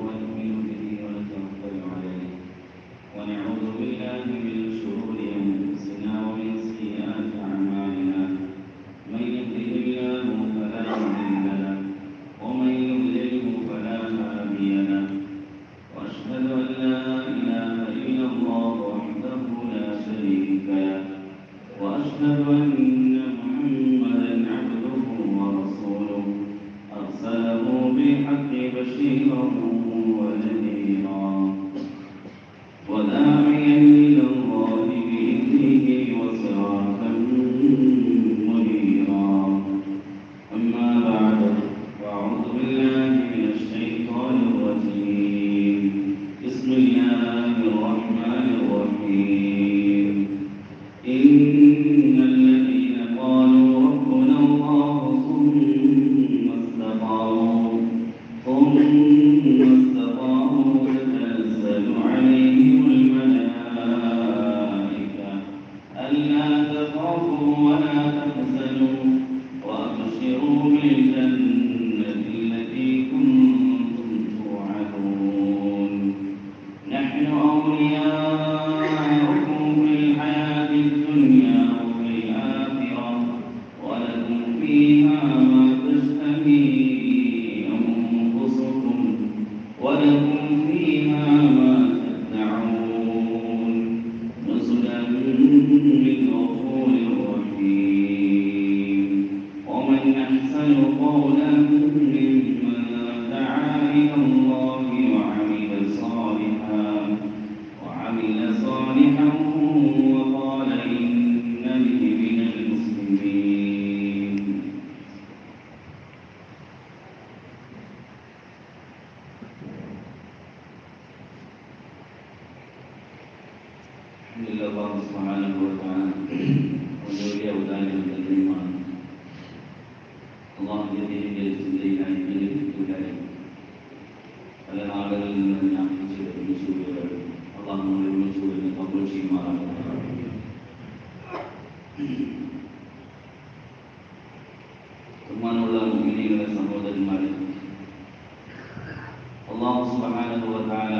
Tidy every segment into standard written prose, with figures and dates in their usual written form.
ونؤمن به ونتوكل عليه ونعوذ بالله من شرور أنفسنا ومن سيئات أعمالنا من يهده الله فلا مضل له ومن يضلله فلا هادي له وأشهد أن لا إله إلا الله وحده لا شريك له وأشهد أن محمدا عبده ورسوله أرسله بالحق بشيرا ونذيرا وداعيا إلى الله بإذنه وسراجا منيرا أما بعد فأعوذ بالله من الشيطان الرجيم بسم الله الرحمن الرحيم إن الذين قالوا ربنا الله ثم استقاموا تتنزل عليهم الملائكة ألا تخافوا ولا تحزنوا وأبشروا بالجنة التي كنتم توعدون نحن أولياؤكم في الحياة الدنيا وفي الآخرة ولكم فيها ما تشتهي أنفسكم ولكم فيها ما تدعون نزلا من غفور رحيم ومن أحسن قولا ممن دعا إلى الله وعمل صالحا وقال إنني من المسلمين الحمد لله الله سبحانه وتعالى ولي أولاد الإيمان الله يديه جلسة إلهي പല നാടുകളിൽ നിന്ന് ഞാൻ വിളിച്ചുകൾ അള്ളാഹു നമ്മളെ വിളിച്ചുകളിൽ കബൂൽ ചെയ്യുമാറാകട്ടെ. ബഹുമാനമുള്ള മുഅ്മിനീങ്ങളെ, സഹോദരന്മാരെ, അല്ലാഹു സുബ്ഹാനഹു വ തആല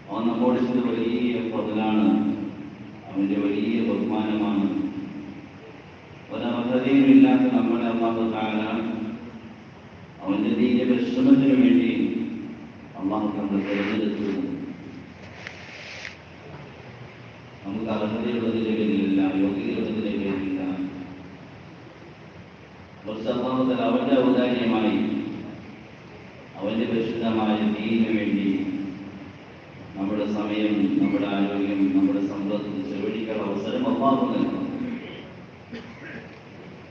അവൻ നമ്മോട് ചെയ്ത വലിയ ഫضലാണ്, അവന്റെ വലിയ ബഹുമാനമാണ്. ഒരർഹതയുമില്ലാത്ത നമ്മളെ അല്ലാഹു തആല അവന്റെ ദീനിന്റെ പരിശ്രമത്തിന് വേണ്ടി അള്ളാഹു നമ്മൾ തിരഞ്ഞെടുത്തു. നമുക്ക് അർഹതയുള്ളതിന്റെ പേരിലില്ല, യോഗ്യതയുള്ളതിന്റെ പേരിലില്ല. കുറച്ച് അള്ളാഹുതആല അവന്റെ ഔദാര്യമായി അവന്റെ പരിശുദ്ധമായ ദീനിന് വേണ്ടി നമ്മുടെ സമയം, നമ്മുടെ ആരോഗ്യം, നമ്മുടെ സമ്പത്ത് ചെലവഴിക്കാനുള്ള അവസരം അള്ളാഹു നൽകുന്നു.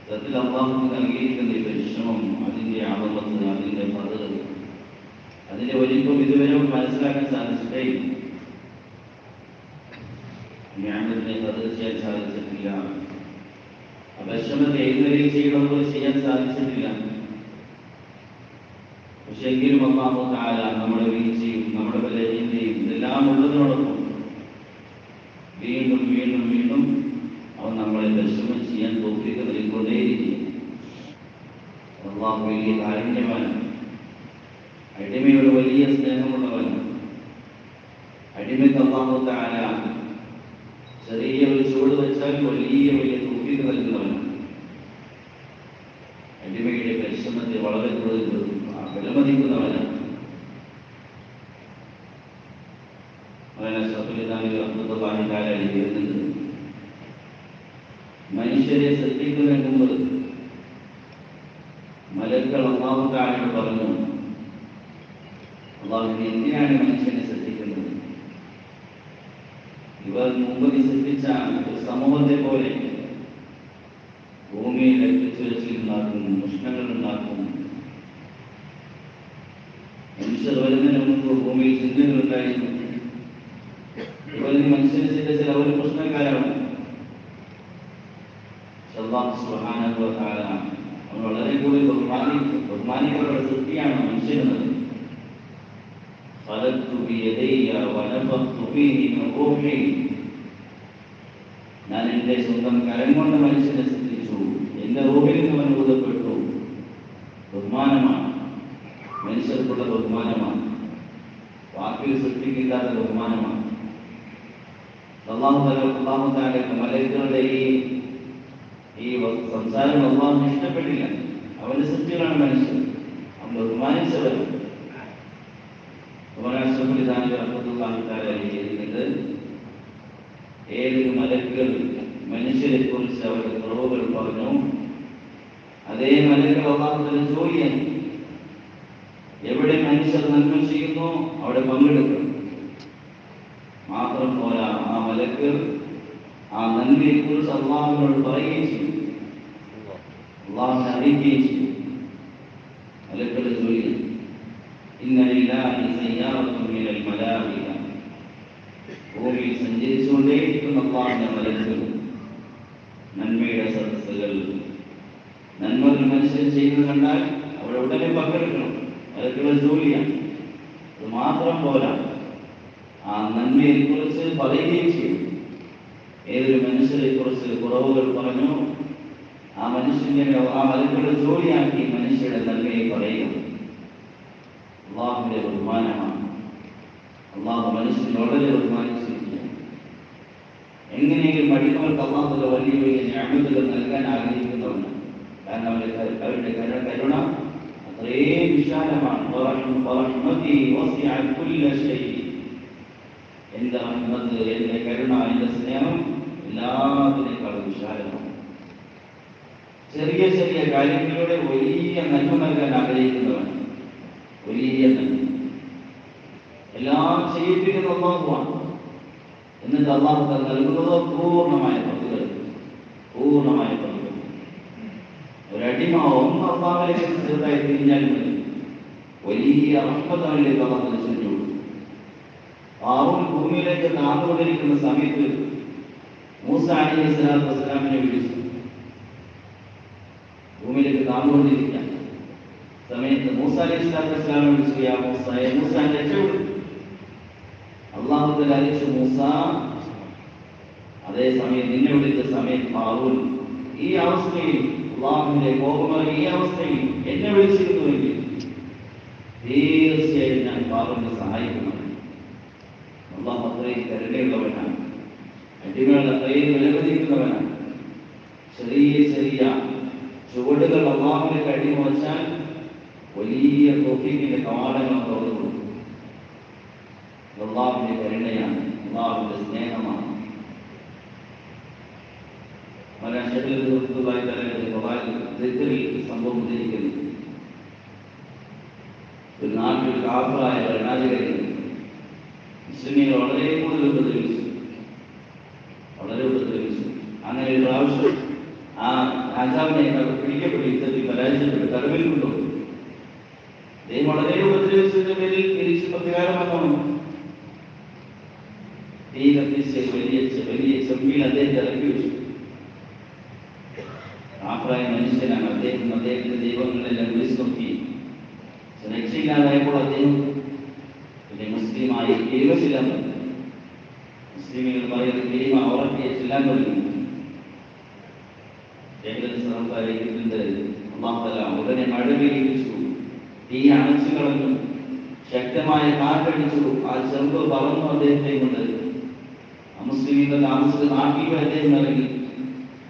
സത്യത്തിൽ അള്ളാഹു നൽകിയിരിക്കുന്ന ഈ പരിശ്രമം, അതിന്റെ ആദമത്ത്, അതിന്റെ ഫضൽ, അതിന്റെ വലിപ്പം ഇതുവരെ മനസ്സിലാക്കാൻ സാധിച്ചിട്ടേ ഇല്ല. ഞാനതിനെ ഫضൽ ചെയ്യാൻ സാധിച്ചിട്ടില്ല. പരിശ്രമത്തെ ഏതുവരെയും ചെയ്യണമെന്ന് ചെയ്യാൻ സാധിച്ചിട്ടില്ല. പക്ഷെ എങ്കിലും അല്ലാഹു തആല നമ്മുടെ വീഴ്ചയും നമ്മുടെ ബലഹീനതയും ഇതെല്ലാം ഉള്ളതിനോടൊപ്പം വീണ്ടും വീണ്ടും വീണ്ടും അവൻ നമ്മളെ പരിശ്രമം ചെയ്യാൻ തൗഫീഖ് നൽകിക്കൊണ്ടേയിരിക്കും. അല്ലാഹു വലിയ കാരുണ്യവാനാണ്. അടിമയോട് വലിയ സ്നേഹമുള്ളവനാണ്. അടിമയ്ക്ക് അല്ലാഹു തആല ചെറിയ ഒരു ചുവട് വെച്ചാൽ വലിയ തൗഫീഖ് നൽകുന്നവനാണ്. അടിമയുടെ പരിശ്രമത്തെ വളരെ കൂടുതൽ വിലമതിക്കുന്നവനാണ്. മനുഷ്യരെ സൃഷ്ടിക്കുന്നതിന് മുമ്പ് മലക്കുകൾ അല്ലാഹു തആലയോട് പറഞ്ഞു, അല്ലാഹുവിനെ എന്തിനാണ് മനുഷ്യനെ സൃഷ്ടിക്കുന്നത്? ഇവർ മുമ്പ് സൃഷ്ടിച്ച ഒരു സമൂഹത്തെ പോലെ ഭൂമിയിൽ രക്തച്ചൊരിച്ചിലുണ്ടാക്കും, ഉഷ്ണങ്ങൾ ഉണ്ടാക്കും. മനുഷ്യർ വരുന്നതിന് മുമ്പ് ഭൂമിയിൽ ചിന്തകൾ ഉണ്ടായിരുന്നു. ഇവരിൽ മനുഷ്യനെ ചിന്തിച്ചാൽ അവർ പ്രശ്നക്കാരാണ്. അല്ലാഹു സുബ്ഹാനഹു വ തആല അവൻ വളരെ കൂടുതൽ ബഹുമാനിക്കപ്പെട്ട സൃഷ്ടിയാണ് മനുഷ്യനെന്നത്. ഞാൻ എന്റെ സ്വന്തം കരം കൊണ്ട് മനുഷ്യനെ സൃഷ്ടിച്ചു, എന്റെ റൂഹിൽ നിന്ന് അവൻ ഊതപ്പെട്ടു. ബഹുമാനമാണ്. മനുഷ്യർക്ക് സൃഷ്ടിച്ചിട്ടുള്ള ബഹുമാനമാണ്, വാക്കിൽ സൃഷ്ടിക്കില്ലാത്ത ബഹുമാനമാണ്. മലക്കുകളുടെ ഈ സംസാരം അള്ളാഹു ഇഷ്ടപ്പെട്ടില്ല. അവന്റെ സൃഷ്ടികളാണ് മനുഷ്യൻ, അവൻ ബഹുമാനിച്ചവരാണ്. ഏതൊരു മലക്കുകൾ മനുഷ്യരെ കുറിച്ച് അവരുടെ കുറവുകൾ പറഞ്ഞു, അതേ മലക്കുകൾ അള്ളാഹുവിന്റെ ജോലിയാണ്. എവിടെ മനുഷ്യർ നന്മ ചെയ്യുന്നു അവിടെ പങ്കെടുക്കണം. മാത്രം പോരാ, ആ മലക്കുകൾ ആ നന്മയെ കുറിച്ച് അള്ളാഹുവിനോട് പറയുകയും ചെയ്യും, അള്ളാഹുവിനെ അറിയിക്കുകയും ചെയ്യും. മലക്കുകളുടെ ജോലിയാണ്. ഭൂമിയിൽ സഞ്ചരിച്ചുകൊണ്ടേയിരിക്കുന്ന അള്ളാഹുവിന്റെ മലക്കുകൾ, നന്മയുടെ സദസ്സുകൾ, നന്മകൾ മനുഷ്യൻ ചെയ്യുന്നത് കണ്ടാൽ അവിടെ ഉടനെ പങ്കെടുക്കണം. മലക്കുകളുടെ ജോലിയാണ്. അത് മാത്രം പോരാ, ആ നന്മയെ കുറിച്ച് പറയുകയും ചെയ്യും. ഏതൊരു മനുഷ്യരെ കുറിച്ച് കുറവുകൾ പറഞ്ഞു, ആ മനുഷ്യന്റെ ആ മലക്കുകളുടെ ജോലിയാക്കി മനുഷ്യരുടെ നന്മയെ പറയുക. അള്ളാഹുവിന്റെ ബഹുമാനമാണ്. അള്ളാഹു മനുഷ്യനെ വളരെ ബഹുമാനിച്ചിരിക്കുക. എങ്ങനെയെങ്കിലും മടിക്കുന്നവർക്ക് അള്ളാഹുവിന്റെ വലിയ വലിയ ഞാമത്തുകൾ നൽകാൻ ആഗ്രഹിക്കുന്നവരാണ്. കാരണം അവരുടെ കരുണ അത്രയും വിശാലമാണ്. എന്റെ റഹ്മത്ത്, എന്റെ കരുണ, എന്റെ സ്നേഹം എല്ലാത്തിനേക്കാളും വിശാലമാണ്. ചെറിയ ചെറിയ കാര്യങ്ങളിലൂടെ വലിയ നന്മ നൽകാൻ ആഗ്രഹിക്കുന്നവരാണ്. വലിയ നന്മ എല്ലാം ചെയ്യിപ്പിക്കുന്ന അള്ളാഹുവാണ്. എന്നിട്ട് അള്ളാഹു നൽകുന്നത് പൂർണ്ണമായ പങ്കുകൾ, പൂർണ്ണമായ പങ്കുകൾ. ഒരടിമ ഒന്ന് അള്ളാഹുവിലേക്ക് ചെറുതായി തിരിഞ്ഞാൽ മതി, വലിയ റഹ്മത്തിലേക്ക് അള്ളാഹു ചെന്നു. ഹാറൂൻ ഭൂമിയിലേക്ക് താന്നുകൊണ്ടിരിക്കുന്ന സമയത്ത് മൂസ അലൈഹിസ്സലാത്തു വസ്സലാമിനെ വിളിച്ചു. ഭൂമിയിലേക്ക് താന്നുകൊണ്ടിരിക്കാൻ സമയത്ത് മൂസ അലൈഹിസ്സലാത്തു വസ്സലാമിനെ വിളിച്ചു, യാ മൂസ, മൂസ രക്ഷപ്പെടും. അള്ളാഹു അറിയിച്ചു, മൂസ, അതേ സമയം നിന്നെ വിളിച്ച സമയത്ത് ഹാറൂൻ ഈ അവസ്ഥയിൽ, അള്ളാഹുവിന്റെ കോപമായി ഈ അവസ്ഥയിൽ എന്നെ വിളിച്ചിരുന്നുവെങ്കിൽ തീർച്ചയായും ഞാൻ ഹാറൂനെ സഹായിക്കുന്നു. അള്ളാഹു അത്രയും കരുണയുള്ളവനാണ്. അടിമകൾ അത്രയും വിലമതിക്കുന്നവനാണ്. ചെറിയ ചെറിയ ചുവടുകൾ അള്ളാഹുവിലേക്ക് അടിമ വച്ചാൽ വലിയ തൗഫീഖിന്റെ കവാടങ്ങൾ തുറന്നു കൊടുക്കും. അള്ളാഹുവിന്റെ കരുണയാണ്, അള്ളാഹുവിന്റെ സ്നേഹമാണ്. സംഭവം ഉദ്ധരിക്കുന്നു. ഒരു നാട്ടിൽ കാഫറായ ഭരണാധികാരികൾ മുസ്ലിമീങ്ങൾ വളരെ കൂടുതൽ ഉപദ്രവിച്ചു, വളരെ ഉപദ്രവിച്ചു. അങ്ങനെ ഒരു പ്രാവശ്യം ആ രാജാവിനെ പിടിക്കപ്പെട്ട് യുദ്ധത്തിൽ പരാജയപ്പെട്ട് തടവിൽ കൊണ്ടുപോയി. അദ്ദേഹം വളരെ ഉപദ്രവിച്ചതിന്റെ പേരിൽ തിരിച്ച് പ്രതികാരം വന്നു. തീ കത്തിച്ച് വലിയ ചെമ്പിൽ അദ്ദേഹത്തെ ഇറക്കി വെച്ചു. കാഫറായ മനുഷ്യനാണ് അദ്ദേഹം. അദ്ദേഹത്തിന്റെ ദൈവങ്ങളെല്ലാം വിളിച്ചു നോക്കി. രക്ഷയില്ലാതായപ്പോൾ അദ്ദേഹം മുസ്ലിമായി ചെല്ലാൻ തുടങ്ങി. മുസ്ലിമുകൾ പറയുന്നത് കെലിമ ഉറക്കെ ചെല്ലാൻ തുടങ്ങി. ഉടനെ മഴ പെയ്യിച്ചു, തീ അണച്ചു കളഞ്ഞു, ശക്തമായ കാറ്റടിച്ചു. ആ ചെറുപ്പ് പറന്നു അദ്ദേഹത്തെ കൊണ്ട്. മുസ്ലിമുകൾ താമസിച്ച നാട്ടിൽ അദ്ദേഹം ഇറങ്ങി.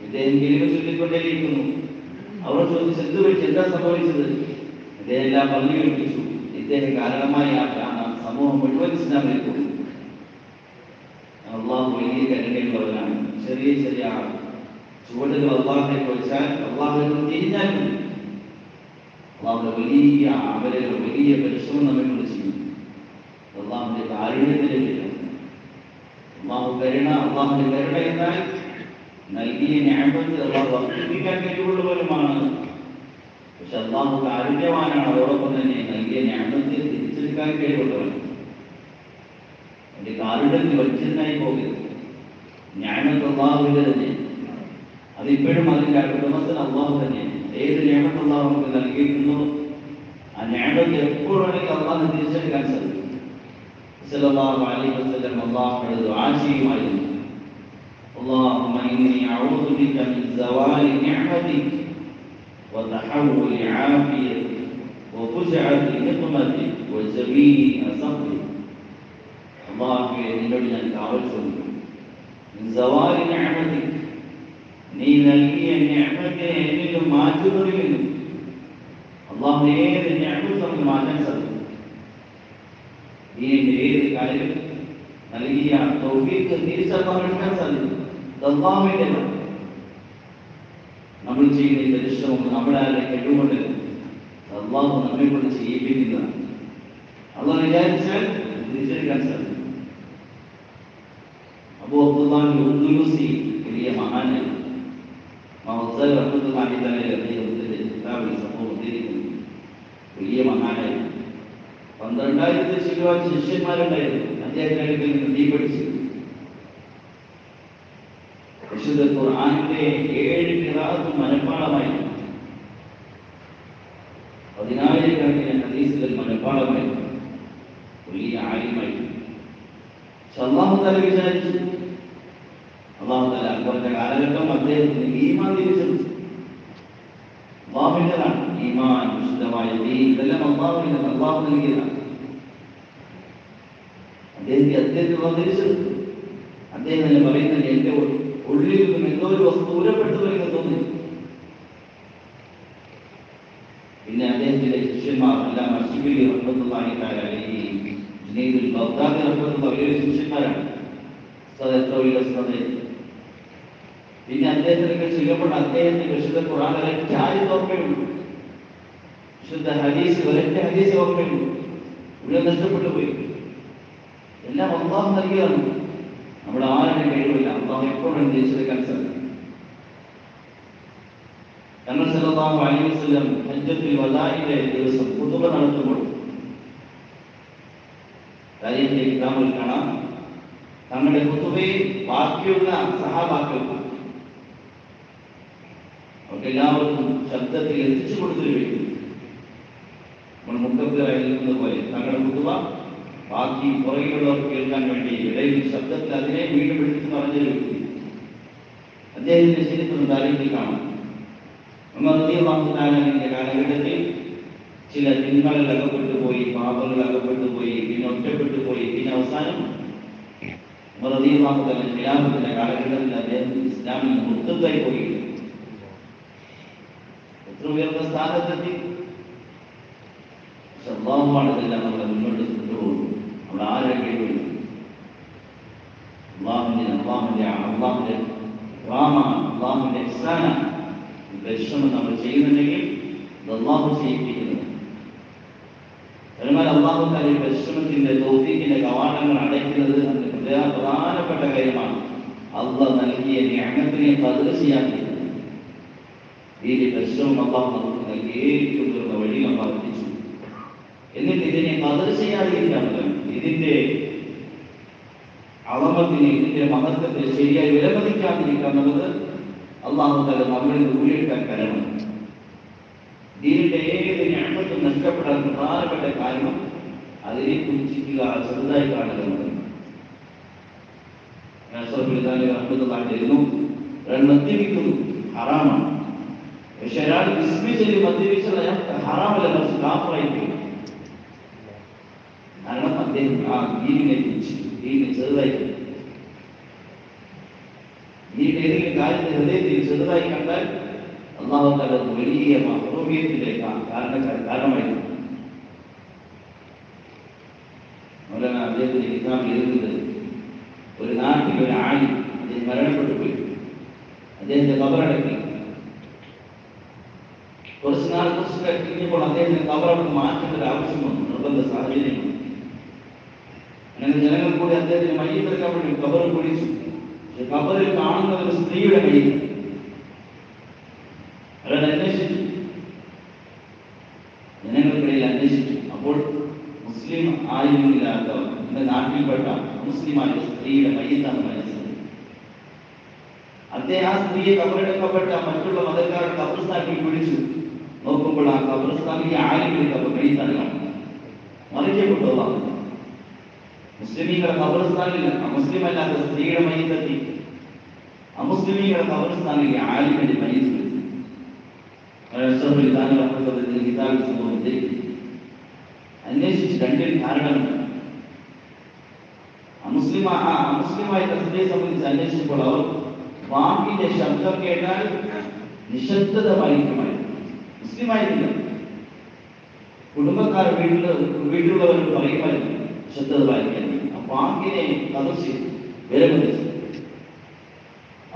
ഇദ്ദേഹം കെലിമ ചൊല്ലിക്കൊണ്ടേയിരിക്കുന്നു. അവർ ചോദിച്ചു, എന്ത് വെച്ച്, എന്താ സംഭവിച്ചത്? ഇദ്ദേഹം എല്ലാം പറഞ്ഞു കേൾപ്പിച്ചു. ഇദ്ദേഹം കാരണമായി സമൂഹം മുഴുവൻ ഇസ്ലാമിലേക്ക് കൊടുത്തു. അള്ളാഹു വലിയ കരുണയുള്ളവരാണ്. ചെറിയ ചെറിയ ചുവടുകൾ അള്ളാഹുലേക്ക് വെച്ചാൽ അള്ളാഹു തിരിഞ്ഞാൽ മതി. അള്ളാഹുടെ വലിയ അമലുകൾ, വലിയ പരിശ്രമം നമ്മെ കൊണ്ട് ചെയ്യും. അള്ളാഹുന്റെ കാരുണ്യത്തിന് വേണം. അള്ളാഹുവിന്റെ കരുണ എന്നാൽ നൽകിയ ന്യായമത്ത് അള്ളാഹു വർദ്ധിപ്പിക്കാൻ കഴിവുള്ളവരുമാണ്. പക്ഷെ അള്ളാഹു കാരുണ്യവാനാണ്. അതോടൊപ്പം തന്നെ നൽകിയ ന്യായമത്തെ തിരിച്ചെടുക്കാൻ കഴിവുള്ളവരാണ്. അതിന്റെ കാരുണ്യത്തിൽ വഞ്ചനായി പോകരുത്. ന്യായമത്ത് അള്ളാഹുവിന്റെ തന്നെ, അതിപ്പോഴും അതിന്റെ ഉടമസ്ഥൻ അള്ളാഹു തന്നെയാണ്. ഏത് ന്യായമത്ത് അള്ളാഹു നമുക്ക് നൽകിയിട്ടുണ്ടോ ആ ന്യായമത്ത് എപ്പോഴാണെങ്കിൽ അള്ളാഹു തിരിച്ചെടുക്കാൻ സാധിക്കും. സല്ലല്ലാഹു അലൈഹി വസല്ലം അള്ളാഹുവിനോട് ദുആ ചെയ്യുമായിരുന്നു. اللهم إني أعوذ بك من زوال نعمتك وتحول عافيتك وفزعت لنقمتي وجميع صبري അള്ളാഹുവേ നിന്നോട് ഞാൻ കാവൽ ചോദിക്കുന്നു. സവാരി നിഅമതി നീ നൽകിയ നിഅമത്തിനെ എന്നിൽ നിന്നും മാറ്റുന്നതിൽ നിന്നും അള്ളാഹു ഏത് നിഅമത്ത് നമുക്ക് മാറ്റാൻ സാധിക്കും. ഈ ഏത് കാര്യം നൽകിയ തൗഫീഖ് തിരിച്ചറിയാൻ സാധിക്കും. അള്ളാഹുവിന്റെ നമ്മൾ ചെയ്യുന്ന ഈ പരിശ്രമം നമ്മുടെ ആരുടെ കഴിവുകൊണ്ട് അള്ളാഹു നമ്മെ കൊണ്ട് ചെയ്യിപ്പിക്കുന്നതാണ്. അള്ളാഹു വിചാരിച്ചാൽ തിരിച്ചെടുക്കാൻ സാധിക്കും. അബൂ അബ്ദുല്ലാഹി ഉദ്ദുലൂസി വലിയ മഹാനാണ്. മഹ്സൽ റഹ്മത്തുള്ളാഹി തആല അദ്ദേഹത്തിന്റെ കിതാബിൽ സംഭവം ഉദ്ധരിക്കുന്നു. വലിയ മഹാനായി 12,000 ശിഷ്യന്മാർ ശിഷ്യന്മാരുണ്ടായിരുന്നു. അദ്ദേഹത്തിന്റെ അടുക്കൽ നിന്ന് തീ പഠിച്ചു. വിശുദ്ധ ഖുർആനിന്റെ 7 ഖിറാഅത്ത് മനഃപ്പാഠമായി, 10,000 ഹദീസുകൾ മനഃപ്പാഠമായി, വലിയ ആലിമായി. അല്ലാഹു തആല വിചാരിച്ചു, അല്ലാഹു തആല അക്ബറിന്റെ കാലഘട്ടം അദ്ദേഹത്തിന് ഈമാൻ തിരിച്ചെടുത്തു. അല്ലാഹുവിൻ്റെതാണ് ഈമാൻ, വിശുദ്ധമായ ദീൻ, ഇതെല്ലാം അല്ലാഹുവിൻ്റെതാണ്, അല്ലാഹു നൽകിയതാണ്. അദ്ദേഹത്തെ തിരിച്ചെടുത്തു. അദ്ദേഹം തന്നെ പറയുന്നത്, എന്റെ ഉള്ളിൽ നിന്നും എന്തോ ഒരു വസ്തു ദൂരപ്പെട്ടു വരുന്നത് തോന്നി. പിന്നെ അദ്ദേഹത്തിന്റെ ശിഷ്യന്മാർ എല്ലാം അശ്ശിബിലി റഹ്മത്തുള്ളാഹി തആല അലൈഹി, ജുനൈദുൽ ബഗ്ദാദി റഹ്മത്തുള്ളാഹി അവരുടെ ശിഷ്യന്മാരാണ്. എത്ര വലിയ ശ്രദ്ധ. പിന്നെ അദ്ദേഹത്തിനൊക്കെ ചെല്ലുമ്പോൾ അദ്ദേഹത്തിന് വിശുദ്ധ ഖുർആൻ ഒരൊറ്റ ആയത്ത് ഓർമ്മയുള്ളൂ, വിശുദ്ധ ഹദീസ് ഒരൊറ്റ ഹദീസ് ഓർമ്മയുള്ളൂ. ഇവിടെ നഷ്ടപ്പെട്ടു പോയി. എല്ലാം അല്ലാഹു നൽകിയതാണ്. നമ്മുടെ ആരുടെ കഴിവില്ല. അല്ലാഹു എപ്പോഴും തിരിച്ചെടുക്കാൻ സാധിക്കും. തങ്ങൾ സല്ലല്ലാഹു അലൈഹി വസല്ലം ഹജ്ജത്തുൽ വദാഇന്റെ ദിവസം ഖുതുബ നടത്തുമ്പോൾ താരീഖിലെ കിതാബിൽ കാണാം, തങ്ങളുടെ ഖുതുബയിൽ ബാക്കിയുള്ള സഹാബാക്കൾ അവർക്കെല്ലാവർക്കും ശബ്ദത്തിൽ എത്തിച്ചു കൊടുത്തൊരു വ്യക്തി. നമ്മൾ മുഖബ്ബറായി നിൽക്കുന്നത് പോലെ തങ്ങളുടെ ഖുതുബ ബാക്കി പുറകിലുള്ളവർക്ക് കേൾക്കാൻ വേണ്ടി ഇടയിൽ ശബ്ദത്തിൽ അതിനെ വീണ്ടും എടുത്ത് പറഞ്ഞൊരു വ്യക്തി. അദ്ദേഹത്തിന്റെ ചരിത്രം താരീഖിൽ കാണാം. ഉമർ റളിയല്ലാഹു തആലയുടെ കാലഘട്ടത്തിൽ ചില തിന്മകളിൽ അകപ്പെട്ടു പോയി, പാപങ്ങളിൽ അകപ്പെട്ടു പോയി, പിന്നെ ഒറ്റപ്പെട്ടു പോയി. പിന്നെ അവസാനം ഉമർ റളിയല്ലാഹു തആല ഖിലാഫത്തിന്റെ കാലഘട്ടത്തിൽ അദ്ദേഹം ഇസ്ലാമിൽ മുർത്തദായി പോയി. എത്ര ഉയർന്ന സ്ഥാനത്തെത്തി. അല്ലാഹുവാണ് ഇതെല്ലാം നമ്മളെ മുന്നോട്ട് കൊണ്ടുപോകും. നമ്മുടെ ആരെ കഴിവില്ല. അള്ളാഹുവിന്റെ ഇഹ്സാനാണ്. പരിശ്രമം നമ്മൾ ചെയ്യുന്നുണ്ടെങ്കിൽ ഇത് അല്ലാഹു ചെയ്യിപ്പിക്കുന്നത്. എന്നാൽ അല്ലാഹു തആല പരിശ്രമത്തിന്റെ തൗഫീഖിന്റെ കവാടങ്ങൾ അടയ്ക്കുന്നത് പ്രധാനപ്പെട്ട കാര്യമാണ്. അല്ലാഹ് നൽകിയ നിഅമത്തിനെ ഖദർ ചെയ്യാൻ ഈ പരിശ്രമം അല്ലാഹു നമുക്ക് നൽകി ഏറ്റവും ഉയർന്ന വഴി നമ്മൾ എത്തിച്ചു. എന്നിട്ട് ഇതിനെ ഖദർ ചെയ്യാതിരിക്കാൻ പറ്റും. ഇതിന്റെ അളമത്തിനെ, ഇതിന്റെ മഹത്വത്തെ ശരിയായി വിലമതിക്കാതിരിക്കുക എന്നുള്ളത് അല്ലാഹു തആല നമ്മളിൽ ഊരിയെടുക്കാൻ കാരണം. ദീനിന്റെ ഏത് നിഅമത്തും നഷ്ടപ്പെടാൻ പ്രധാനപ്പെട്ട കാരണം അതിനെ പുച്ഛിക്കുക, ചെറുതായി കാണുക എന്നുള്ളത്. മദ്യപിക്കുന്നു ഹറാമാണ്. പക്ഷെ ഒരാൾ വിസ്മിച്ചൊരു മദ്യപിച്ചത് ഹറാമല്ല, മറിച്ച് കാഫറായിപ്പോയി. കാരണം അദ്ദേഹം ആ ദീനിനെ പുച്ഛിച്ചു, ദീനിനെ ചെറുതായി. ദീനിന്റെ ഏതെങ്കിലും കാര്യത്തെ ഹൃദയത്തിൽ ചെറുതായി കണ്ടാൽ അല്ലാഹു തആല വലിയ മഹ്റൂമിയത്തിന്റെ കാരണമായിരുന്നു. മൗലാന അദ്ദേഹത്തിന്റെ കിതാബിൽ എഴുതുന്നത്, ഒരു നാട്ടിൽ ഒരു ആലിം അദ്ദേഹം മരണപ്പെട്ടു പോയി. അദ്ദേഹത്തെ ഖബറടക്കി. കുറച്ച് കഴിഞ്ഞപ്പോൾ അദ്ദേഹത്തിന് ഖബറടക്കം മാറ്റേണ്ട ഒരു ആവശ്യം വന്നു, നിർബന്ധ സാഹചര്യം. അങ്ങനെ ജനങ്ങൾ കൂടി അദ്ദേഹത്തിന് മയ്യിത്തെടുക്കാൻ വേണ്ടി ഖബറിൽ കുടിച്ചു. പക്ഷെ ഖബറിൽ കാണുന്ന ഒരു സ്ത്രീയുടെ മയ്യിത്ത്. അവരുടെ അന്വേഷിച്ചു, ജനങ്ങൾക്കിടയിൽ അന്വേഷിച്ചു. അപ്പോൾ മുസ്ലിം ആയിരുന്നില്ലാത്ത എന്റെ നാട്ടിൽപ്പെട്ട മുസ്ലിമായ സ്ത്രീയുടെ മയ്യിത്താണ് മനസ്സിലായത്. അദ്ദേഹം ആ സ്ത്രീയെ ഖബറടക്കപ്പെട്ട മറ്റുള്ള മതക്കാരുടെ ഖബർസ്ഥാനിൽ പിടിച്ചു. നോക്കുമ്പോൾ ആ ഖബർസ്ഥാനിൽ ആരെങ്കിലും മയ്യിത്താണ് കാണുന്നത്. മറിക്കപ്പെട്ടതാണ്. മുസ്ലിമീങ്ങളുടെ ഖബർസ്ഥാനിൽ അമുസ്ലിം അല്ലാത്ത സ്ത്രീയുടെ മയ്യിത്തെത്തി. അമുസ്ലിമീങ്ങളുടെ ഖബർസ്ഥാനിൽ ആലിമിന്റെ മയ്യിത്ത്. കിതാബിൽ സംഭവം രണ്ടിൽ കാരണമുണ്ട്. അമുസ്ലിമായ തസ്ബീഹ് സംബന്ധിച്ച് അന്വേഷിച്ചപ്പോൾ അവർ വാക്കിന്റെ ശബ്ദം കേട്ടാൽ നിശബ്ദത പാലിക്കുമായിരുന്നു. മുസ്ലിമായിരുന്നില്ല, കുടുംബക്കാർ വീട്ടിലുള്ളവർ പറയുമായിരുന്നു നിശബ്ദത പാലിക്കാൻ. ആ വാക്കിനെ കതർച്ച് വിലമതിച്ചു.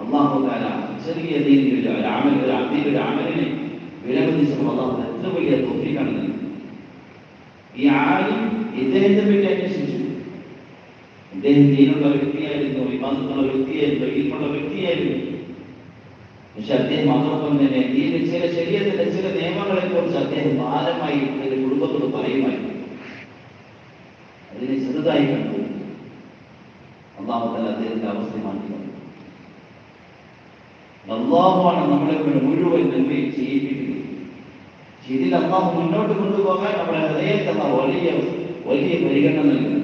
അള്ളാഹു താല ചെറിയ ഒരു അമലിനെ വിലമതിച്ചപ്പോൾ അള്ളാഹു എത്ര വലിയ തോഫീക്കാണ് നൽകുന്നത്. ഈ ആരും ഇദ്ദേഹത്തെ പറ്റി അന്വേഷിച്ചു. ഇദ്ദേഹം ദീനുള്ള വ്യക്തിയായിരുന്നു, വിവാദത്തുള്ള വ്യക്തിയായിരുന്നു, ഇൽമുള്ള വ്യക്തിയായിരുന്നു. പക്ഷെ അദ്ദേഹം അതോടൊപ്പം തന്നെ ഈ ചില ശരീരത്തിന്റെ ചില നിയമങ്ങളെ കുറിച്ച് അദ്ദേഹം ഭാരമായി തന്റെ കുടുംബത്തോട് പറയുമായിരുന്നു. അതിനെ ചെറുതായി കണ്ടു. അള്ളാഹു തആല അദ്ദേഹത്തിന്റെ അവസ്ഥ മാറ്റി. അള്ളാഹുവാണ് നമ്മളെ മുഴുവൻ നന്മയും ചെയ്യിപ്പിക്കുന്നത്. ഇതിൽ അള്ളാഹു മുന്നോട്ട് കൊണ്ടുപോകാൻ നമ്മുടെ ഹൃദയത്തെ വലിയ പരിഗണന നൽകുന്നു.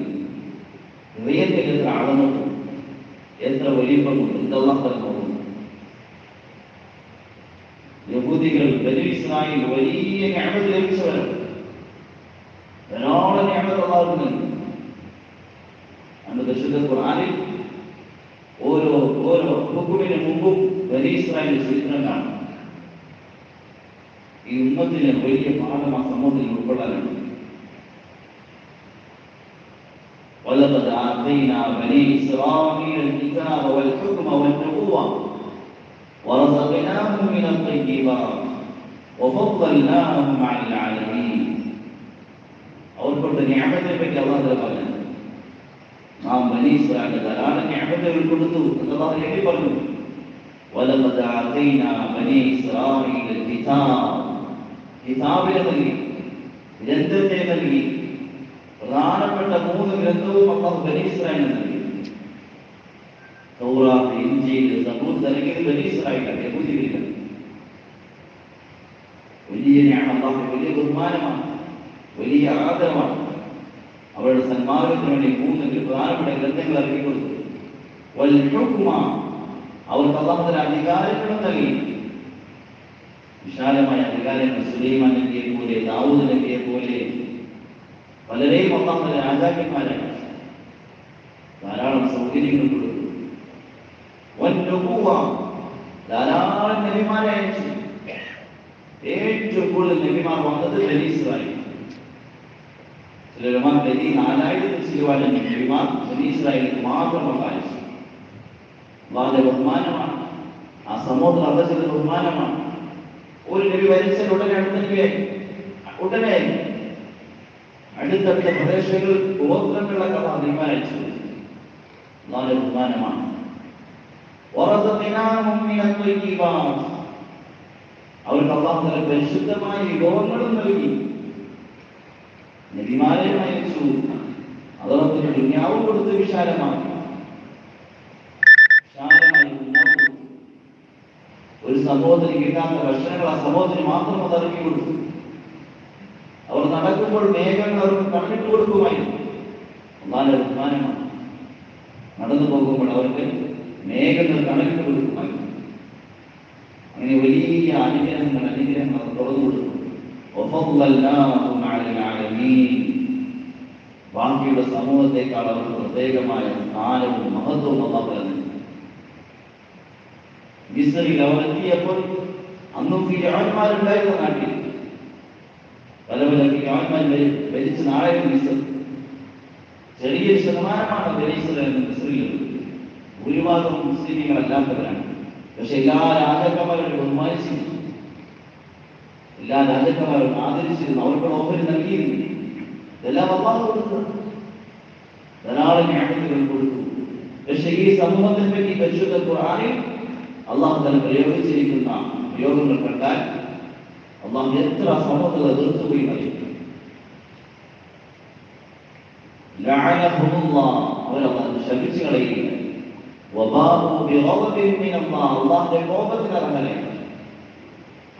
ഹൃദയത്തിൽ എത്ര ആഴമുണ്ട്, എത്ര വലിപ്പമുണ്ട്, ഇതെല്ലാം തന്നെ നോക്കുന്നു. യഹൂദികൾ ബനീ ഇസ്രായേൽ വലിയ നിഅമത്ത് ലഭിച്ചവരാണ്. ധാരാളം നിഅമത്ത് അല്ലാഹു നൽകി. പരിശുദ്ധ ഖുർആനിൽ ഓരോ ഹുക്മിന് മുമ്പും ബനീ ഇസ്രായേലിന്റെ ചരിത്രം കാണും. ഈ ഉമ്മത്തിന് വലിയ പാഠം ആ സമൂഹത്തിൽ ഉൾക്കൊള്ളാനുണ്ട്. وَلَقَدْ آتَيْنَا بَنِي إِسْرَائِيلَ الْكِتَابَ وَالْحُكْمَ وَالنُّبُوَّةَ وَرَزَقْنَاهُم مِّنَ الطَّيِّبَاتِ وَفَضَّلْنَاهُم عَلَى الْعَالَمِينَ. അവർക്കുള്ള നിഅമത്തിനെ പറ്റി അല്ലാഹു തആല പറഞ്ഞു. നാം ബനീ ഇസ്രായേലിന് ധാരാളം നിഅമത്തുകൾ കൊടുത്തു എന്ന് അല്ലാഹു എഴുതി പറഞ്ഞു. وَلَقَدْ آتَيْنَا بَنِي إِسْرَائِيلَ الْكِتَابَ, കിതാബിനെ നൽകി, ഗ്രന്ഥത്തെ നൽകി. പ്രധാനപ്പെട്ട 3 ഗ്രന്ഥവും അല്ലാഹു ബനീ ഇസ്രായേലിന് നൽകി. തൗറാത്ത്, ഇൻജീൽ, സബൂർ നൽകിയത് ബനീ ഇസ്രായേലാണ്, യഹൂദികളില്ല. വലിയ നിഅമത്ത്, അല്ലാഹു വലിയ ബഹുമാനമാണ്, വലിയ ആദരവാണ്. അവരുടെ സന്മാർഗത്തിന് വേണ്ടി 3 പ്രധാനപ്പെട്ട ഗ്രന്ഥങ്ങൾ ഇറക്കി കൊടുത്തു. വൽ ഹുക്മ, അവർക്ക് അല്ലാഹു തആല അധികാരങ്ങളും നൽകി. വിശാലമായ അധികാരങ്ങൾ സുലൈമാൻ നബിയെ പോലെ, ദാവൂദ് നബിയെ പോലെ പലരെയും അല്ലാഹു തആല രാജാക്കന്മാരായി ധാരാളം സൗകര്യങ്ങൾ കൊടുത്തു. വന്നുബുവ, ധാരാളം നബിമാരെ അയച്ചു. ഏറ്റവും കൂടുതൽ നബിമാർ വന്നത് ബനീ ഇസ്രായേൽ. ചില ഉലമാ 4000 ചിലവാനും നബിമാർ ബനീ ഇസ്രായേലിൽ മാത്രം അയച്ചു. അല്ലാഹുവിന്റെ ബഹുമാനമാണ്, ആ സമൂഹത്തിൽ അള്ളാഹുവിന്റെ ബഹുമാനമാണ്. ഒരു നബി വരിച്ചാൽ ഉടനെ അടുത്ത നബിയായി, ഉടനെ അടുത്തടുത്ത പ്രദേശങ്ങൾ ഗോത്രങ്ങളൊക്കെ നബിമാർ അയച്ചു. അല്ലാഹുവിന്റെ ബഹുമാനമാണ്. അവർക്ക് അല്ലാഹു തആല പരിശുദ്ധമായ വിഭവങ്ങളും നൽകി. നബിമാരെ അയച്ചു, അതോടൊപ്പം ദുനിയാവും കൊടുത്ത് വിശാലമാക്കി. ഒരു സമൂഹത്തിന് കിട്ടാത്ത ഭക്ഷണങ്ങൾ ആ സമൂഹത്തിന് മാത്രം അത് ഇറക്കി കൊടുത്തു. അവർ നടക്കുമ്പോൾ മേഘങ്ങൾ അവർക്ക് കണ്ണിട്ട് കൊടുക്കുമായിരുന്നു. അല്ലാഹുവിന്റെ ബഹുമാനമാണ്. നടന്നു പോകുമ്പോൾ അവർക്ക് മേഘങ്ങൾ കണ്ണിട്ട് കൊടുക്കുമായിരുന്നു. അങ്ങനെ വലിയ അനുഗ്രഹങ്ങൾ അവർ തുറന്നു കൊടുത്തു. ബാക്കിയുള്ള സമൂഹത്തെക്കാൾ അവർക്ക് പ്രത്യേകമായ സ്ഥാനവും മഹത്വവും അല്ലാഹു നൽകി. മിസ്രിൽ അവർ എത്തിയപ്പോൾ അന്നും ഫിർഔന്മാരുണ്ടായിരുന്ന നാട്ടിൽ പല ഫിർഔന്മാർ ഭരിച്ച നാടായിരുന്നു മിസ്ർ. ചെറിയൊരു ശതമാനമാണ് ബനീ ഇസ്രായേൽ മിസ്രിൽ. ഭൂരിഭാഗം മുസ്ലിമീങ്ങളല്ലാത്തവരാണ്. പക്ഷെ എല്ലാ രാജാക്കന്മാരും ബഹുമാനിച്ചിരുന്നു, എല്ലാ രാജാക്കന്മാരും ആദരിച്ചിരുന്നു, അവർക്ക് ഓഫർ നൽകിയിരുന്നു. ഇതെല്ലാം അല്ലാഹു കൊടുത്തു, ധാരാളം നിഅമത്തുകൾ കൊടുത്തു. പക്ഷെ ഈ സമൂഹത്തെ പറ്റി പരിശുദ്ധ ഖുർആനിൽ അല്ലാഹു തആല പ്രയോഗിച്ചിരിക്കുന്ന പ്രയോഗങ്ങൾ കണ്ടാൽ അല്ലാഹു എത്ര സമൂഹത്തെ എതിർത്തുപോയി പറയും. ലഅനഹുമുല്ലാഹ്, അവരല്ലാഹു ശപിച്ചു കളയുകയാണ്. വബാഉ ബിഗളബിൻ മിനല്ലാഹ്, അല്ലാഹുവിന്റെ കോപത്തിന് അർഹരായി.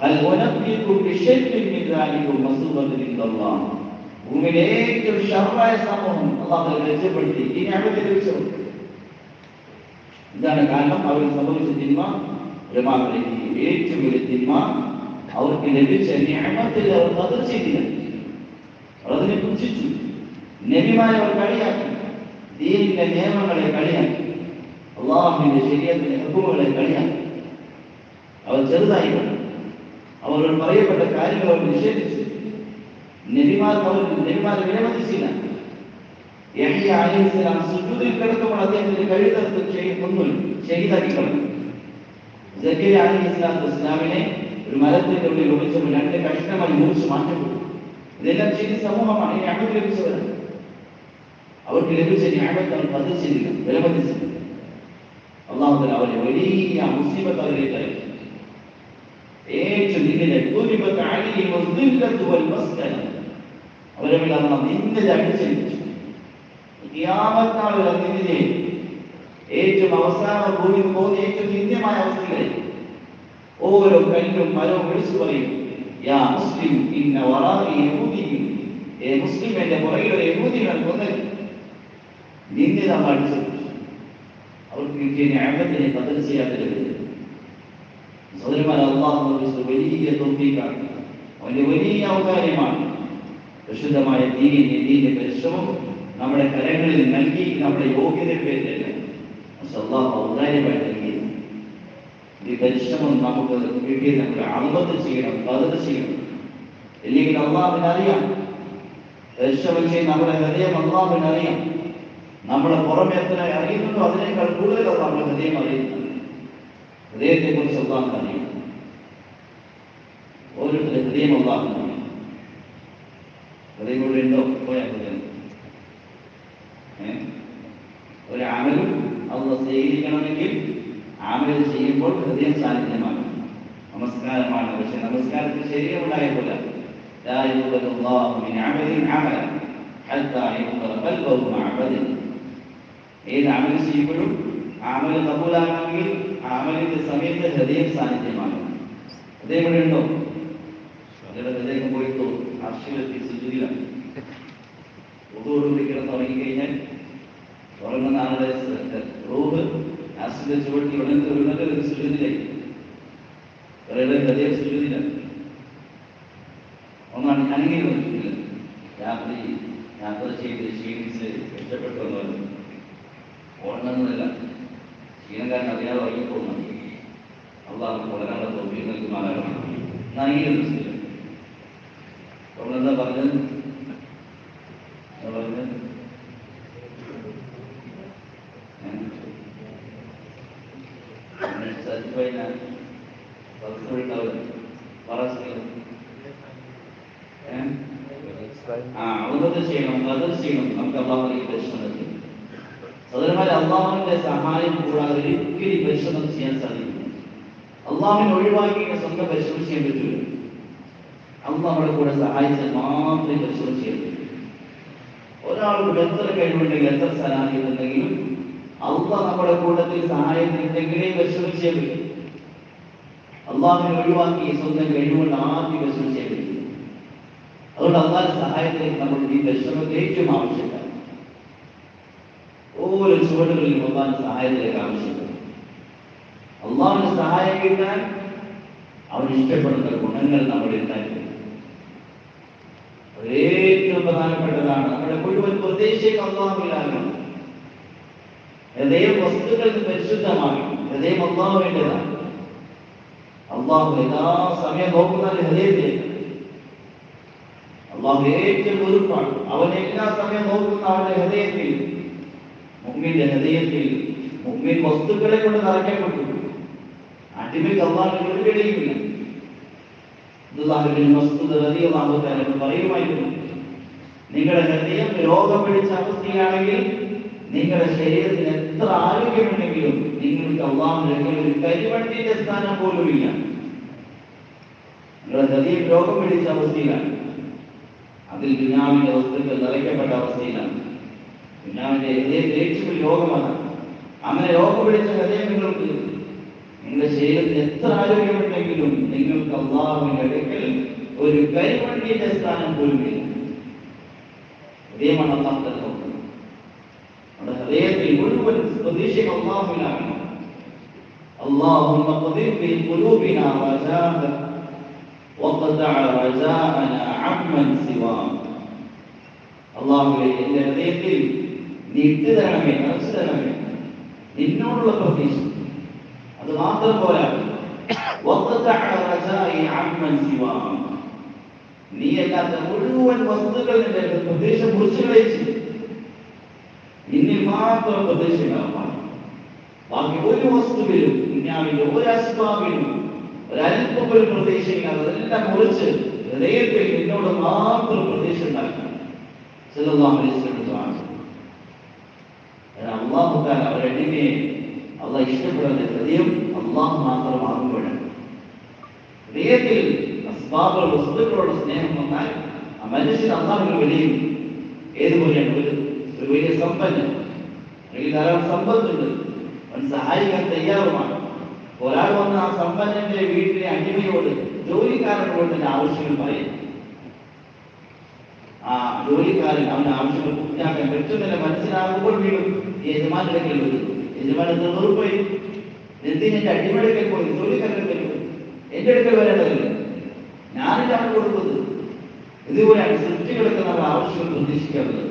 ഹൽ ഉനബ്ബിഉകും ബിശൈഇൻ മിൻ ദാലികും മസ്ഊബത്തുൻ ഇൻദല്ലാഹ്, ഭൂമിയിലെ ഏറ്റവും ശർറായ സമൂഹം അല്ലാഹു രക്ഷപ്പെടുത്തി ഈ നിഅമത്ത് ലഭിച്ചവർ. ഇതാണ് കാരണം അവർക്ക് സംഭവിച്ച തിന്മ. ഏറ്റവും വലിയ തിന്മ അവർക്ക് ലഭിച്ച നിഅമത്തിൽ അവർ ഖദർ ചെയ്തില്ല, അവർ അതിനെ പുച്ഛിച്ചു. നബിമാരെ അവർ കളിയാക്കി, ദീനിന്റെ നിയമങ്ങളെ കളിയാക്കി, അള്ളാഹുവിന്റെ ശരീഅത്തിന്റെ ഹുക്മുകളെ കളിയാക്കി. അവർ ചെറുതായി കണ്ടു. അവർ പറയപ്പെട്ട കാര്യങ്ങൾ അവർ നിഷേധിച്ചു. നബിമാരെ വിലമതിച്ചില്ല. യഹ്യ അലൈഹിസ്സലാം സുജൂദിൽ കിടക്കുമ്പോൾ അദ്ദേഹത്തിന്റെ കഴുത്തറുത്ത് ഷഹീദാക്കി കളഞ്ഞു. സക്കരിയ അലൈഹിസ്സലാമിനെ ഒരു മരത്തിന്റെ ഉള്ളിൽ ഒളിച്ചപ്പോൾ 2 കഷ്ണമായി മുറിച്ച് മാറ്റപ്പെട്ടു. ഇതെല്ലാം ചെയ്ത സമൂഹമാണ്. ഈ അഹമ്മദ് ലഭിച്ചവരാണ്. അവർക്ക് ലഭിച്ച ന്യായമത്തെ അവർ പതിച്ചില്ല, വിലമതിച്ചില്ല. അള്ളാഹു തആല അവരെ വലിയ മുസീബത്ത് അവരിലേക്ക് അയച്ചു. ഏറ്റവും നിന്നിലെ അവരെ നിന്നിൽ അടിച്ചേൽപ്പിച്ചു. ഖിയാമത്ത് നാൾ വരെ നിന്നിലെ ഏറ്റവും അവസാന ഭൂമിയിൽ പോകുന്ന ഏറ്റവും നിന്ദ്യമായ അവസ്ഥകളിൽ ഓരോ കല്ലും മരവും വിളിച്ചു പറയും, യാ മുസ്ലിം ഇന്ന വറാഇ യഹൂദിയും, ഏ മുസ്ലിം എന്റെ പുറകിൽ ഒരു യഹൂദിയാണ് കൊന്നത്. നിന്നിൽ നമ്മൾ അടിച്ചേൽപ്പിച്ചു. അവർക്ക് കിട്ടിയ ന്യായത്തിനെ ബദൽ ചെയ്യാൻ കഴിയില്ല. സഹോദരന്മാരെ, അല്ലാഹു വലിയ തൗഫീഖാണ്, അവന്റെ വലിയ ഔദാര്യമാണ്. വിശുദ്ധമായ ദീനിന്റെ പരിശ്രമം നമ്മുടെ കരങ്ങളിൽ നൽകി നമ്മുടെ യോഗ്യതയുടെ പേരിലല്ല, അല്ലാഹു ഔദാര്യമായി നൽകി. ഈ പരിശ്രമം നമുക്ക് കിട്ടിയ നമ്മുടെ അമത് ചെയ്യണം, ബദൽ ചെയ്യണം. ഇല്ലെങ്കിൽ അല്ലാഹുവിനറിയാം, പരിശ്രമം ചെയ്യുന്ന നമ്മുടെ ഹൃദയം അല്ലാഹുവിനറിയാം. നമ്മുടെ പുറമെ എത്ര അറിയുന്നുണ്ടോ അതിനേക്കാൾ കൂടുതൽ നമ്മുടെ ഹൃദയം അറിയുന്നു. ഹൃദയത്തെ കുറിച്ച് അല്ലാഹു അറിയാം. ഓരോരുത്തരുടെ ഹൃദയം അല്ലാഹു അറിയാം. ഹൃദയം കൂടെ ഉണ്ടോ പോയാൽ ഹൃദയം ഒരു അമലും അല്ലാഹു സ്വീകരിക്കണമെങ്കിൽ അമൽ ചെയ്യുമ്പോൾ ഹൃദയം സാന്നിധ്യമാണ്. നമസ്കാരമാണ്, പക്ഷെ നമസ്കാരത്തിൽ ശരീരം ഉണ്ടായപ്പോലെ ലാ യുഖ്ബലു അല്ലാഹു മിൻ അമലിൻ അമല ഹത്താ യുഖ്ബല ഖൽബഹു മഅ ബദനി. ഏത് അമൽ ചെയ്യുമ്പോഴും അമൽ കബൂലാകണമെങ്കിൽ അമലിന്റെ സമയത്ത് ഹൃദയം സാന്നിധ്യമാണ്. ഹൃദയം ഇവിടെ ഉണ്ടോ? അവരുടെ ഹൃദയം പോയിട്ടോ അർശിലെത്തി സുജൂദിലാണ്. കിടന്ന് ഉറങ്ങിക്കഴിഞ്ഞാൽ ഉറങ്ങുന്ന ആളുടെ റൂഹ് അർശിന്റെ ചുവട്ടി ഉണർന്ന് സുജൂദിലായി. അവരുടെ ഹൃദയം സുജൂദിലാണ്. ഒന്നാണ് അനങ്ങി നോക്കിയില്ല. രാത്രി യാത്ര ചെയ്ത് ക്ഷീണിച്ച് ഇഷ്ടപ്പെട്ടു എന്ന് പറഞ്ഞു ഉറങ്ങുന്നതല്ല, ക്ഷീണക്കാരൻ അറിയാതെ ഉറങ്ങിപ്പോകുന്നു. അള്ളാഹു വളരാനുള്ള തൗഫീഖ് നൽകുമാറാകണം. നനങ്ങിയില്ല. നമ്മളെന്താ പറഞ്ഞത്? നമുക്ക് അള്ളാഹുവിന്റെ പരിശ്രമം നൽകി. സഹോദരന്മാരെ, അള്ളാഹുവിന്റെ സഹായം കൂടാതെ ഒരിക്കലും പരിശ്രമം ചെയ്യാൻ സാധിക്കില്ല. അള്ളാഹുവിനെ ഒഴിവാക്കി സ്വന്തം പരിശ്രമം ചെയ്യാൻ പറ്റില്ല. അള്ളാഹു നമ്മുടെ കൂടെ സഹായിച്ചാൽ മാത്രമേ പരിശ്രമം ചെയ്യാൻ പറ്റൂ. ഒരാൾക്ക് എത്ര കഴിവുണ്ടെങ്കിൽ എത്ര സലാഹിയുണ്ടെങ്കിലും അള്ളാഹ് നമ്മുടെ കൂട്ടത്തിൽ സഹായത്തിനുണ്ടെങ്കിലേ പരിശ്രമം ചെയ്യാൻ പറ്റും. അള്ളാഹുവിനെ ഒഴിവാക്കി സ്വന്തം കഴിവുകൊണ്ട് ആദ്യം പരിശ്രമം ചെയ്യാൻ പറ്റും. അതുകൊണ്ട് അള്ളാഹുവിന്റെ സഹായത്തിലേക്ക് നമ്മൾ ഈ പരിശ്രമത്തെ ഏറ്റവും ആവശ്യമാണ്. ഓരോ ചുവടുകളിലും അള്ളാഹുവിന്റെ സഹായത്തിലേക്ക് ആവശ്യമാണ്. അള്ളാഹുവിന്റെ സഹായം കിട്ടാൻ അവൻ ഇഷ്ടപ്പെടുന്ന ഗുണങ്ങൾ നമ്മുടെ ഉണ്ടായിരുന്നു. ഏറ്റവും പ്രധാനപ്പെട്ടതാണ് നമ്മുടെ മുഴുവൻ പ്രദേശം അള്ളാഹുവിലാകണം. ഹൃദയം വസ്തുക്കളിൽ പരിശുദ്ധമാകണം. ഹൃദയം അള്ളാഹുവിൻ്റെതാണ്. അള്ളാഹു എല്ലാ സമയം നോക്കുന്ന ഹൃദയത്തിലേക്ക്. അള്ളാഹു ഏറ്റവും വെറുപ്പാണ്. അവൻ എല്ലാ സമയം നോക്കുന്ന അവന്റെ ഹൃദയത്തിൽ. മുഅ്മിന്റെ ഹൃദയത്തിൽ മുഅ്മിൻ വസ്തുക്കളെ കൊണ്ട് നിറയ്ക്കപ്പെട്ടു. അടിമയ്ക്ക് അള്ളാഹുവിന് ഒരു വിലയുമില്ല. പറയുമായിരുന്നു, നിങ്ങളുടെ ഹൃദയം രോഗം പിടിച്ച അവസ്ഥയാണെങ്കിൽ നിങ്ങളുടെ ശരീരത്തിന് എത്ര ആരോഗ്യമുണ്ടെങ്കിലും നിങ്ങൾക്ക് അള്ളാഹുവിന്റെ ഒരു കരിവണ്ടിന്റെ സ്ഥാനം പോലുമില്ല. നിങ്ങളുടെ ഹൃദയം രോഗം പിടിച്ച അവസ്ഥയിലാണ്. അതിൽ ദുനിയാവിന്റെ വസ്തുക്കൾ നിറയ്ക്കപ്പെട്ട അവസ്ഥയിലാണ്. ദുനിയാവിന്റെ ഹൃദയത്തിൽ ഏറ്റവും രോഗമാണ്. അങ്ങനെ രോഗം പിടിച്ച ഹൃദയം നിങ്ങൾക്ക് നിങ്ങളുടെ ശരീരത്തിൽ എത്ര ആരോഗ്യമുണ്ടെങ്കിലും നിങ്ങൾക്ക് അള്ളാഹുവിന്റെ അടുക്കൽ ഒരു കരിവണ്ടിന്റെ സ്ഥാനം പോലുമില്ല. ഹൃദയമാണ് അള്ളാഹുവിന്റെ നോക്കുന്നത്. നമ്മുടെ ഹൃദയത്തിൽ മുഴുവൻ പ്രതീക്ഷകൾ അള്ളാഹുവിനാണ്. അല്ലാഹുമ്മ ഖദിർ ഫീ ഖുലൂബിനാ റജാഅ വഖ്തഅ റജാഅനാ അമ്മൻ സിവാ. അള്ളാഹുവേ, എന്റെ ഹൃദയത്തിൽ നീ ഇട്ട് തരണമേ, നിറച്ചു തരണമേ നിന്നോടുള്ള പ്രതീക്ഷ. അത് മാത്രം പോരാ, നീ അല്ലാത്ത മുഴുവൻ വസ്തുക്കളിൽ നിന്റെ പ്രതീക്ഷ മുറിച്ചു കളയിച്ചു. നിന്നിൽ മാത്രം പ്രതീക്ഷ ഉണ്ടാവാൻ. ബാക്കി ഒരു വസ്തുവിലും ദുനിയാവിന്റെ ഒരു അസ്ബാബിലും ഒരല്പം ഒരു പ്രതീക്ഷയില്ലാതെ അതെല്ലാം മുറിച്ച് ഹൃദയത്തിൽ നിന്നോട് മാത്രം പ്രതീക്ഷ ഉണ്ടാക്കണം. അള്ളാഹു താല അവരടിമയെ അള്ളാഹ് ഇഷ്ടപ്പെടുന്ന ഹൃദയം അള്ളാഹു മാത്രമാകുമ്പോഴാണ്. ഹൃദയത്തിൽ അസ്ബാബുകൾ വസ്തുക്കളോട് സ്നേഹം വന്നാൽ ആ മനുഷ്യൻ അള്ളാഹുവിന് വിലയും. ഏതുപോലെയാണ് ഒരു വലിയ സമ്പന്നൻ, അല്ലെങ്കിൽ ധാരാളം സമ്പത്തുണ്ട്, അവൻ സഹായിക്കാൻ തയ്യാറുമാണ്. ഒരാൾ വന്ന് ആ സമ്പന്നന്റെ വീട്ടിലെ അടിമയോട് ജോലിക്കാരനോട് തന്നെ ആവശ്യങ്ങൾ പറയും. ആ ജോലിക്കാരൻ അവന്റെ ആവശ്യങ്ങൾ പൂർത്തിയാക്കാൻ പറ്റുന്നില്ല മനസ്സിലാകുമ്പോൾ വീണ്ടും യജമാനെടുക്കൽ വരും. യജമാൻ നിർവഹിപ്പോയി, എന്തിനെ അടിമയെടുക്കൽ പോയി, ജോലിക്കാരെടുക്കൽ പോയി, എന്റെ അടുക്കൽ വരേണ്ടതില്ല, ഞാനില്ല അവൻ കൊടുക്കുന്നത്. ഇതുപോലെയാണ് സൃഷ്ടികളൊക്കെ നമ്മൾ ആവശ്യങ്ങൾ പ്രതീക്ഷിക്കാറുള്ളത്.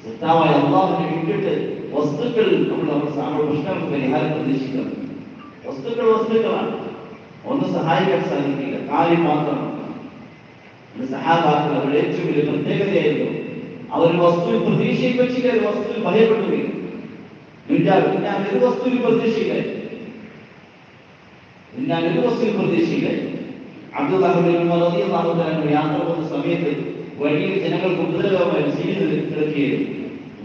സൃഷ്ടാവായ അള്ളാഹുവിനെ വിട്ടിട്ട് വസ്തുക്കൾ നമ്മുടെ പ്രശ്നങ്ങൾക്ക് പരിഹാരം പ്രതീക്ഷിക്കുന്നത്. വസ്തുക്കളാണ്, ഒന്ന് സഹായിക്കാൻ സാധിക്കില്ല, കാര്യം മാത്രമാണ്. സഹാബാക്കൾ അവരുടെ ഏറ്റവും വലിയ പ്രത്യേകതയായിരുന്നു അവർ വസ്തുവിൽ പ്രതീക്ഷയിൽ വെച്ചില്ല, ഒരു വസ്തുവിൽ ഭയപ്പെടുകയും ഞാൻ ഒരു വസ്തുവിൽ പ്രതീക്ഷയില്ലായി. അബ്ദുല്ലാഹിബ്നു യാത്ര പോകുന്ന സമയത്ത് വഴിയിൽ ജനങ്ങൾക്ക് ഉപദ്രവമായി സീറ്റ് കിടക്കുകയും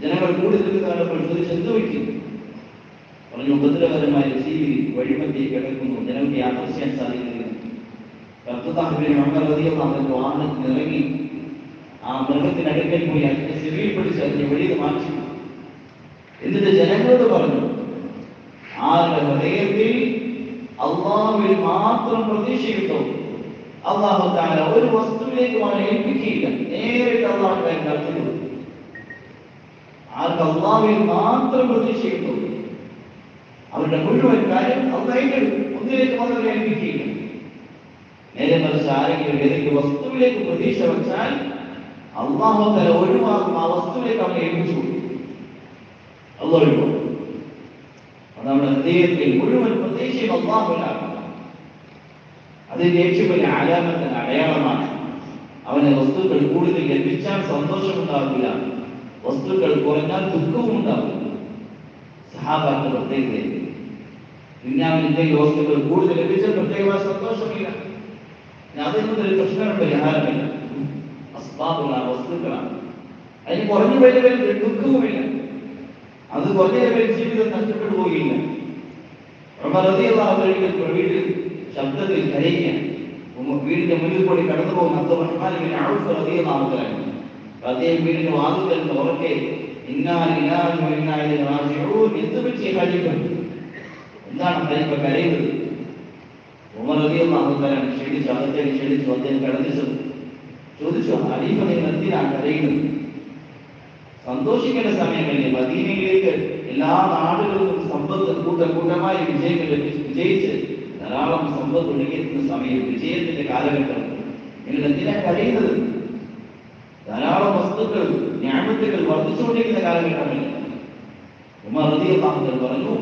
ജനങ്ങൾ കൂടി നിൽക്കുന്നപ്പോൾ ചോദിച്ച് എന്ത് പറ്റി? പറഞ്ഞു, ഉപദ്രവകരമായ ജീവി വഴിമധ്യേ കിടക്കുന്നു, ജനങ്ങൾക്ക് യാത്ര ചെയ്യാൻ സാധിക്കുന്നില്ല. വാഹനത്തിൽ ഇറങ്ങി ആ മൃഗത്തിനടുക്കൽ പോയി അതിന്റെ ചെവിയിൽ പിടിച്ച് അതിനെ വെളിയിൽ മാറ്റി. എന്നിട്ട് ജനങ്ങളോട് പറഞ്ഞു, ആരുടെ ഹൃദയത്തിൽ അള്ളാഹുവിൽ മാത്രം പ്രതീക്ഷയുണ്ടോ അള്ളാഹു തആല ഒരു വസ്തുവിലേക്ക് അവനെ ഏൽപ്പിക്കുകയില്ല, നേരിട്ട് അള്ളാഹുവിനെ നടത്തുന്നു. ആർക്ക് അള്ളാഹുവിൽ മാത്രം പ്രതീക്ഷയുണ്ടോ അവരുടെ മുഴുവൻ കാര്യം അള്ളാഹ് ഏറ്റെടുക്കും, ഒന്നിലേക്ക് മാത്രം ഏൽപ്പിക്കുകയില്ല. നേരെ മറിച്ച് ആരെങ്കിലും ഏതെങ്കിലും വസ്തുവിലേക്ക് പ്രതീക്ഷ വെച്ചാൽ അള്ളാഹു തആല ഒഴിവാക്കും, ആ വസ്തുവിലേക്ക് അവനെ ഏൽപ്പിച്ചു. അള്ളാഹ് ഒഴിവാക്കും. നമ്മുടെ ഹൃദയത്തിൽ മുഴുവൻ പ്രതീക്ഷയും അള്ളാഹുവിലാണ്. അതിന്റെ ഏറ്റവും വലിയ ആലാമത്തിന് അടയാളമാണ്. അവന് വസ്തുക്കൾ കൂടുതൽ ലഭിച്ചാൽ സന്തോഷമുണ്ടാവില്ല, വസ്തുക്കൾ കുറഞ്ഞാൽ ദുഃഖവും ഉണ്ടാവില്ല. സഹാബാക്കളുടെ പ്രത്യേകതയായിരുന്നു. ദുനിയാവിന്റെ വസ്തുക്കൾ കൂടുതൽ ലഭിച്ചാൽ പ്രത്യേകമായ സന്തോഷമില്ല, അതിനൊരു പ്രശ്നമുണ്ട്, പരിഹാരമില്ല. അസ്ബാബുകളാണ്, വസ്തുക്കളാണ്. അതിന് കുറഞ്ഞു വലിയ ദുഃഖവുമില്ല, അത് കുറഞ്ഞ ജീവിതം നഷ്ടപ്പെട്ടു പോവുകയില്ല. വീട്ടിൽ ശബ്ദത്തിൽ കരയുകയാണ്. വീടിന്റെ മുന്നിൽ കൂടി കടന്നു പോകുന്ന അദ്ദേഹം വീടിന്റെ വാതിൽ ഉറക്കെ എന്ത് പറ്റി ഹരീഫൻ, എന്താണ് ഹരീഫ കരയുന്നത്? ഉമർ റളിയല്ലാഹു തആല ക്ഷണിച്ചു, അദ്ദേഹത്തെ ക്ഷണിച്ചു. അദ്ദേഹം കടന്നു ചോദിച്ചു, ഹരീഫ നിങ്ങൾ എന്തിനാണ് കരയുന്നത്? സന്തോഷിക്കേണ്ട സമയമല്ലേ? മദീനയിലേക്ക് എല്ലാ നാടുകളിലും സമ്പത്ത് കൂട്ടമായി വിജയിച്ച് ധാരാളം സമ്പത്ത് ഒഴുകിയെത്തുന്ന സമയം, വിജയത്തിന്റെ കാലഘട്ടം. നിങ്ങൾ എന്തിനാണ് കഴിയുന്നത്? ധാരാളം വസ്തുക്കൾ ന്യായത്തുകൾ വർദ്ധിച്ചുകൊണ്ടിരിക്കുന്ന കാലഘട്ടമല്ല. ഉമർ റളിയല്ലാഹു തആല പറഞ്ഞു,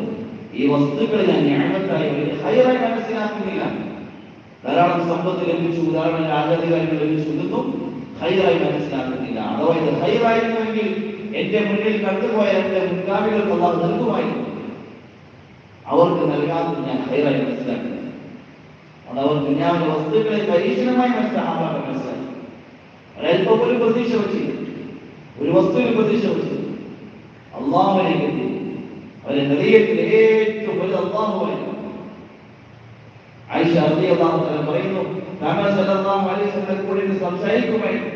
ഈ വസ്തുക്കൾ ഞാൻ ന്യായത്തായി ഹൈറായി മനസ്സിലാക്കുന്നില്ല. ധാരാളം സമ്പത്ത് ലഭിച്ചു, ധാരാളം രാജാധികാരികൾ ലഭിച്ചു, ഇതൊന്നും ഹൈറായി മനസ്സിലാക്കുന്നില്ല. അഥവാ ഇത് ഹൈറായിരുന്നുവെങ്കിൽ എന്റെ മുന്നിൽ കണ്ടുപോയ എന്റെ മുൻഗാമികൾക്ക് അള്ളാഹു നൽകുമായിരുന്നു. അവർക്ക് നൽകാത്തത് ഞാൻ ഹൈറായി മനസ്സിലാക്കുന്നത്. അത് അവർ ദുനിയാവിന്റെ വസ്തുക്കളെ പരീക്ഷണമായി മനസ്സിലാക്കി. ഒരൽപ്പം ഒരു പ്രതീക്ഷ വെച്ചില്ല, ഒരു വസ്തുവിൽ പ്രതീക്ഷ വെച്ചു അള്ളാഹുവിലേക്ക് എത്തി. അവരുടെ ഹൃദയത്തിൽ ഏറ്റവും വലിയ അള്ളാഹുവായിരുന്നു. ആയിഷ റളിയല്ലാഹു അൻഹ പറയുന്നു, നബി സല്ലല്ലാഹു അലൈഹി വസല്ലം കൂടെ സംസാരിക്കുമായിരുന്നു.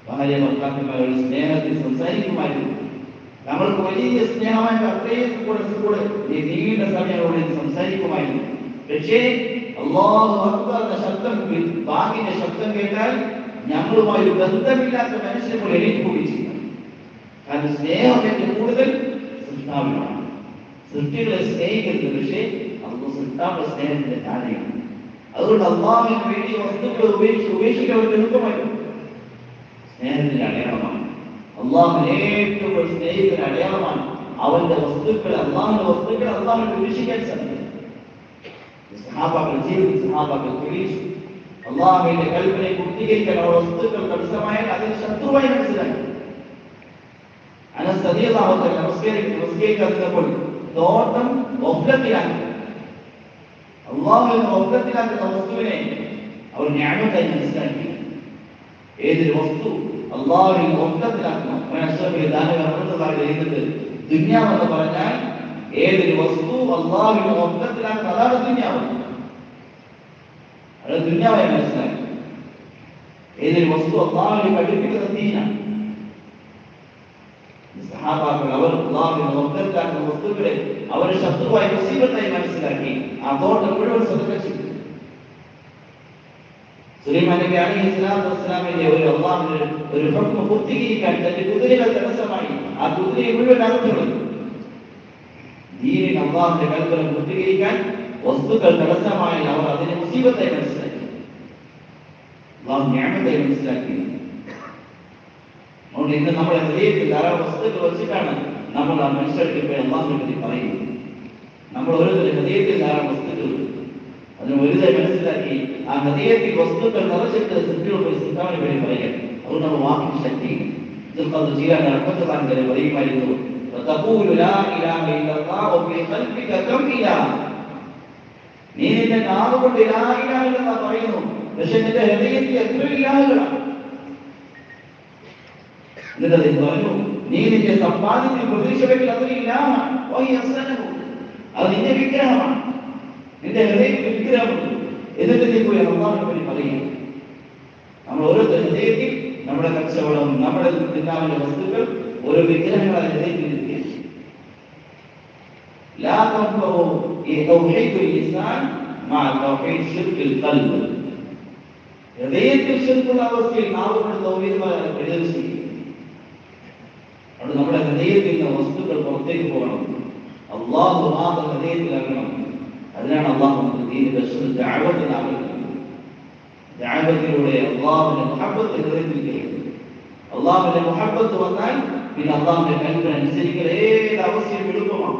ഭാര്യ ഭർത്താക്കന്മാരുടെ സ്നേഹത്തിൽ സംസാരിക്കുമായിരുന്നു. നമ്മൾക്ക് വലിയ സ്നേഹമായ അത്രയും കൂടെ നീണ്ട സമയങ്ങളോടെ സംസാരിക്കുമായിരുന്നു. പക്ഷേ അല്ലാഹു അക്ബർ എന്ന ശബ്ദം, ബാങ്കിന്റെ ശബ്ദം കേട്ടാൽ ഞങ്ങളുമായി ഒരു ബന്ധമില്ലാത്ത മനുഷ്യനെ പോലെ എണീറ്റ് പോയി ചെയ്യും. കാരണം സ്നേഹത്തിന്റെ കൂടുതൽ സൃഷ്ടാവിനാണ്. സൃഷ്ടികളെ സ്നേഹിക്കുന്നത്, പക്ഷേ അള്ളാഹു സൃഷ്ടാവിന്റെ സ്നേഹത്തിന്റെ താഴെയാണ്. അതുകൊണ്ട് അള്ളാഹുവിന് വേണ്ടി വസ്തുക്കൾ ഉപേക്ഷിക്കാൻ എളുപ്പമായിരുന്നു. സ്നേഹത്തിന്റെ അടയാളമാണ്. അള്ളാഹു അള്ളാഹുവിനെ ഏറ്റവും സ്നേഹിക്കുന്ന അടയാളമാണ്. അവന്റെ വസ്തുക്കൾ, അള്ളാഹുവിന്റെ വസ്തുക്കൾ അള്ളാഹുവിനെ വിഭജിക്കാൻ സാധിക്കും. സഹാബാക്കൾ ജീവിതം, സഹാബാക്കൾ തെളിയിച്ചു. അള്ളാഹുവിന്റെ കൽപ്പനയെ പൂർത്തീകരിക്കാൻ അവരുടെ വസ്തുക്കൾ തടസ്സമായാൽ അതിന് ശത്രുവായി മനസ്സിലാക്കി. അനസ് റളിയല്ലാഹു അൻഹു നമസ്കരിക്കുന്നപ്പോൾ തോട്ടം ഒബ്ലത്തിലാക്കി. അള്ളാഹുവിനെ ഒബ്ലത്തിലാക്കുന്ന വസ്തുവിനെ അവർ ന്യായമായി മനസ്സിലാക്കി. ഏതൊരു വസ്തു അള്ളാഹുവിനെ ഒബ്ലത്തിലാക്കണം. ചെയ്യുന്നത് ദുന്യാവെന്ന് പറഞ്ഞാൽ ഏതൊരു വസ്തു അള്ളാഹുവിനെ ഒബ്ലത്തിലാക്കുന്ന അതാണ് ദുന്യാവ്. അത് ദുന്യാവായി മനസ്സിലാക്കി. ഏതൊരു വസ്തു അള്ളാഹുവിനെ പഠിപ്പിക്കുന്ന ദീനാണ്. സഹാബാക്കൾ അവർ അള്ളാഹുവിനെ ഒബ്ലത്തിലാക്കുന്ന വസ്തുക്കളെ അവരെ ശത്രുവായി മുസീബത്തായി മനസ്സിലാക്കി. ആ തോട്ടം മുഴുവൻ സദഖ ചെയ്തു. സുലൈമാൻ നബി അലൈഹിസ്സലാത്തു വസ്സലാമിന്റെ അള്ളാഹുവിന്റെ ഒരു ഹുക്ം പൂർത്തീകരിക്കാൻ തന്റെ കുതിരകൾ തടസ്സമായി. ആ കുതിരയെ മുഴുവൻ അറുത്തുകളഞ്ഞു. ദീനിന് അള്ളാഹുവിന്റെ കൽപ്പന പൂർത്തീകരിക്കാൻ വസ്തുക്കൾ തടസ്സമായി അവർ അതിനെ മുസീബത്തായി മനസ്സിലാക്കി. അള്ളാഹു നിഅമത്തായി മനസ്സിലാക്കി. അതുകൊണ്ട് ഇന്ന് നമ്മുടെ ഹൃദയത്തിൽ ധാരാളം വസ്തുക്കൾ വെച്ചിട്ടാണ് നമ്മൾ ആ മനുഷ്യർക്ക് പോയി അള്ളാഹുവിനെ പറ്റി പറയുന്നത്. നമ്മൾ ഓരോരുത്തരുടെ ഹൃദയത്തിൽ ധാരാളം വസ്തുക്കൾ അതിന് വലുതായി മനസ്സിലാക്കി ആ ഹൃദയത്തിൽ വസ്തുക്കൾ നിറച്ചിട്ട് സൃഷ്ടിയോട് സിദ്ധാവിനെ വേണ്ടി പറയാം. അതുകൊണ്ട് നമ്മൾ വാക്കിന് ശക്തി ചെയ്യാൻ അർത്ഥത്താൻ വരെ പറയുമായിരുന്നു. നീ നിന്റെ നാവുകൊണ്ട് ലാ ഇലാഹ ഇല്ലല്ലാഹ് പറയുന്നു, പക്ഷെ നിന്റെ ഹൃദയത്തിൽ എത്ര ഇലാഹുകളാണ്. എന്നിട്ട് പറഞ്ഞു, നീ നിന്റെ സമ്പാദ്യത്തിൽ പ്രതീക്ഷ വെക്കൽ അതൊരു ഇലാഹാണ്, അത് നിന്റെ വിഗ്രഹമാണ്. നിന്റെ ഹൃദയത്തിൽ വിഗ്രഹമുണ്ട്. എന്നിട്ട് നീ പോയി അള്ളാഹുവിനെ പറ്റി പറയുക. നമ്മൾ ഓരോരുത്തരുടെ ഹൃദയത്തിൽ നമ്മുടെ കച്ചവടം, നമ്മുടെ പിതാവിന്റെ വസ്തുക്കൾ ഓരോ വിഗ്രഹങ്ങളെ ഹൃദയത്തിൽ ഹൃദയത്തിൽ ശിർക്കുള്ള അവസ്ഥയിൽ നാവുകൊണ്ട് പ്രദർശിക്കും. അവിടെ നമ്മുടെ ഹൃദയത്തിൽ നിന്ന് വസ്തുക്കൾ പുറത്തേക്ക് പോകണം. അള്ളാഹു മാത്രം ഹൃദയത്തിലാകണം. അതിനാണ് അള്ളാഹു ദഅവത്തിലൂടെ അള്ളാഹുവിന്റെ മുഹബ്ബത്ത് ഹൃദയത്തിൽ ചെയ്യുന്നത്. അള്ളാഹുവിന്റെ മുഹബ്ബത്ത് വന്നാൽ പിന്നെ അള്ളാഹുവിന്റെ കൽപ്പന അനുസരിക്കൽ ഏത് അവസ്ഥയും എളുപ്പമാണ്.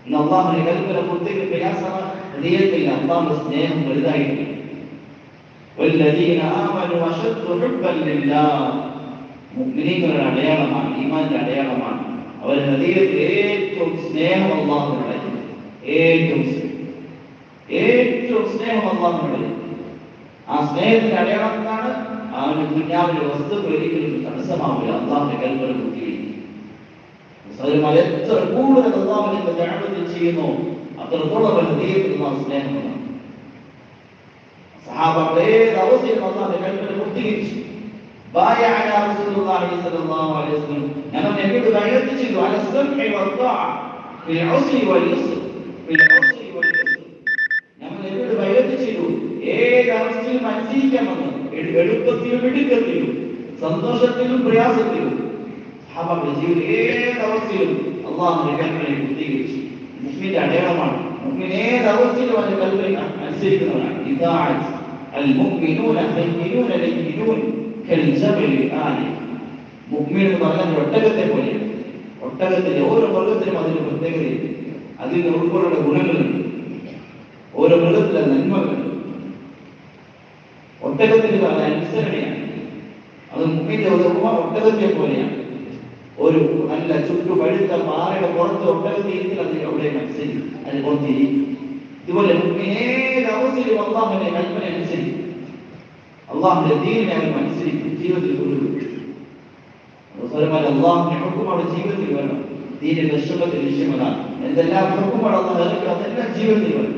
ഇന്ന് അള്ളാഹുവിന്റെ കൽപ്പന പുറത്തേക്ക് പ്രയാസമാണ്. ഹൃദയത്തിൽ അള്ളാഹുവിന്റെ സ്നേഹം വലുതായിട്ടില്ല. മുഅ്മിനീങ്ങളുടെ അടയാളമാണ്, ഈമാന്റെ അടയാളമാണ്. അവർ ഹൃദയത്തിൽ ഏറ്റവും സ്നേഹം അള്ളാഹുവിനോടായിരിക്കും. ഏറ്റവും സ്നേഹം അള്ളാഹുവിനോട്. ആ സ്നേഹത്തിന്റെ അടയാളം എന്താണ്? അവന് ദുനിയാവിന്റെ വസ്തുക്കൾ ഒരിക്കലും തടസ്സമാവില്ല. അള്ളാഹുവിന്റെ കൽപ്പന പൂർത്തീകരിക്കും. എത്ര കൂടുതൽ അള്ളാഹുവിന്റെ ദഅവത്ത് ചെയ്യുന്നു അത്രത്തോളം ഹൃദയത്തിൽ സ്നേഹമാണ്. സഹാബാക്കൾ ഏത് അവസ്ഥയിലും അള്ളാഹുവിന്റെ കൽപ്പന പൂർത്തീകരിച്ചു. ഞങ്ങൾ നബിയോട് ബൈഅത്ത് ചെയ്തു. ഞങ്ങൾ നബിയോട് ബൈഅത്ത് ചെയ്തു. ഏത് അവസ്ഥയിലും അനുസരിക്കാമെന്ന്. എളുപ്പത്തിലും ഇടുക്കത്തിലും സന്തോഷത്തിലും പ്രയാസത്തിലും സഹാബാക്കളുടെ ജീവിതം ഏത് അവസ്ഥയിലും അള്ളാഹുവിന്റെ കൽപ്പനയെ പൂർത്തീകരിച്ചു. മുസ്ലിമിന്റെ അടയാളമാണ്. മുഅ്മിൻ ഏത് അവസ്ഥയിലും അവന്റെ കൽപ്പന അനുസരിക്കുന്നവനാണ്. മുഅ്മിൻ എന്ന് പറഞ്ഞാൽ ഒട്ടകത്തെ പോലെയാണ്. ഒട്ടകത്തിന്റെ ഓരോ മൃഗത്തിനും അതിന്റെ പ്രത്യേകതയുണ്ട്. അതിന് ഉൾക്കൊള്ളുന്ന ഗുണങ്ങളുണ്ട്. ഓരോ മൃഗത്തിലെ നന്മകളുണ്ട്. ഒട്ടകത്തിന് പറഞ്ഞ അനുസരണയാണ്. അത് മുഅ്മിന്റെ ഒട്ടകത്തെ പോലെയാണ്. ഒരു നല്ല ചുറ്റു പഴുത്ത പാറയുടെ പുറത്ത് ഒട്ടകത്തെ ഇരുത്തി അതിന് അവിടെ അനുസരിക്കും, അതിന് പുറത്തിരിക്കും. ഇതുപോലെ മുഅ്മിൻ ഏത് അവസ്ഥയിലും അള്ളാഹുവിന്റെ കൽപ്പന അനുസരിക്കും. അള്ളാഹുവിന്റെ ദീനിനെ അവൻ അനുസരിക്കും, ജീവിതത്തിൽ കൊണ്ടുവരും. അള്ളാഹുവിന്റെ ഹുക്കം അവിടെ ജീവിതത്തിൽ വേണം. ദീനിന്റെ വിഷമത്തിൽ വിഷയമാണ്. എന്തെല്ലാം ഹുക്കുമാണ് അള്ളാഹു ഇറക്കുക അതെല്ലാം ജീവിതത്തിൽ വേണം.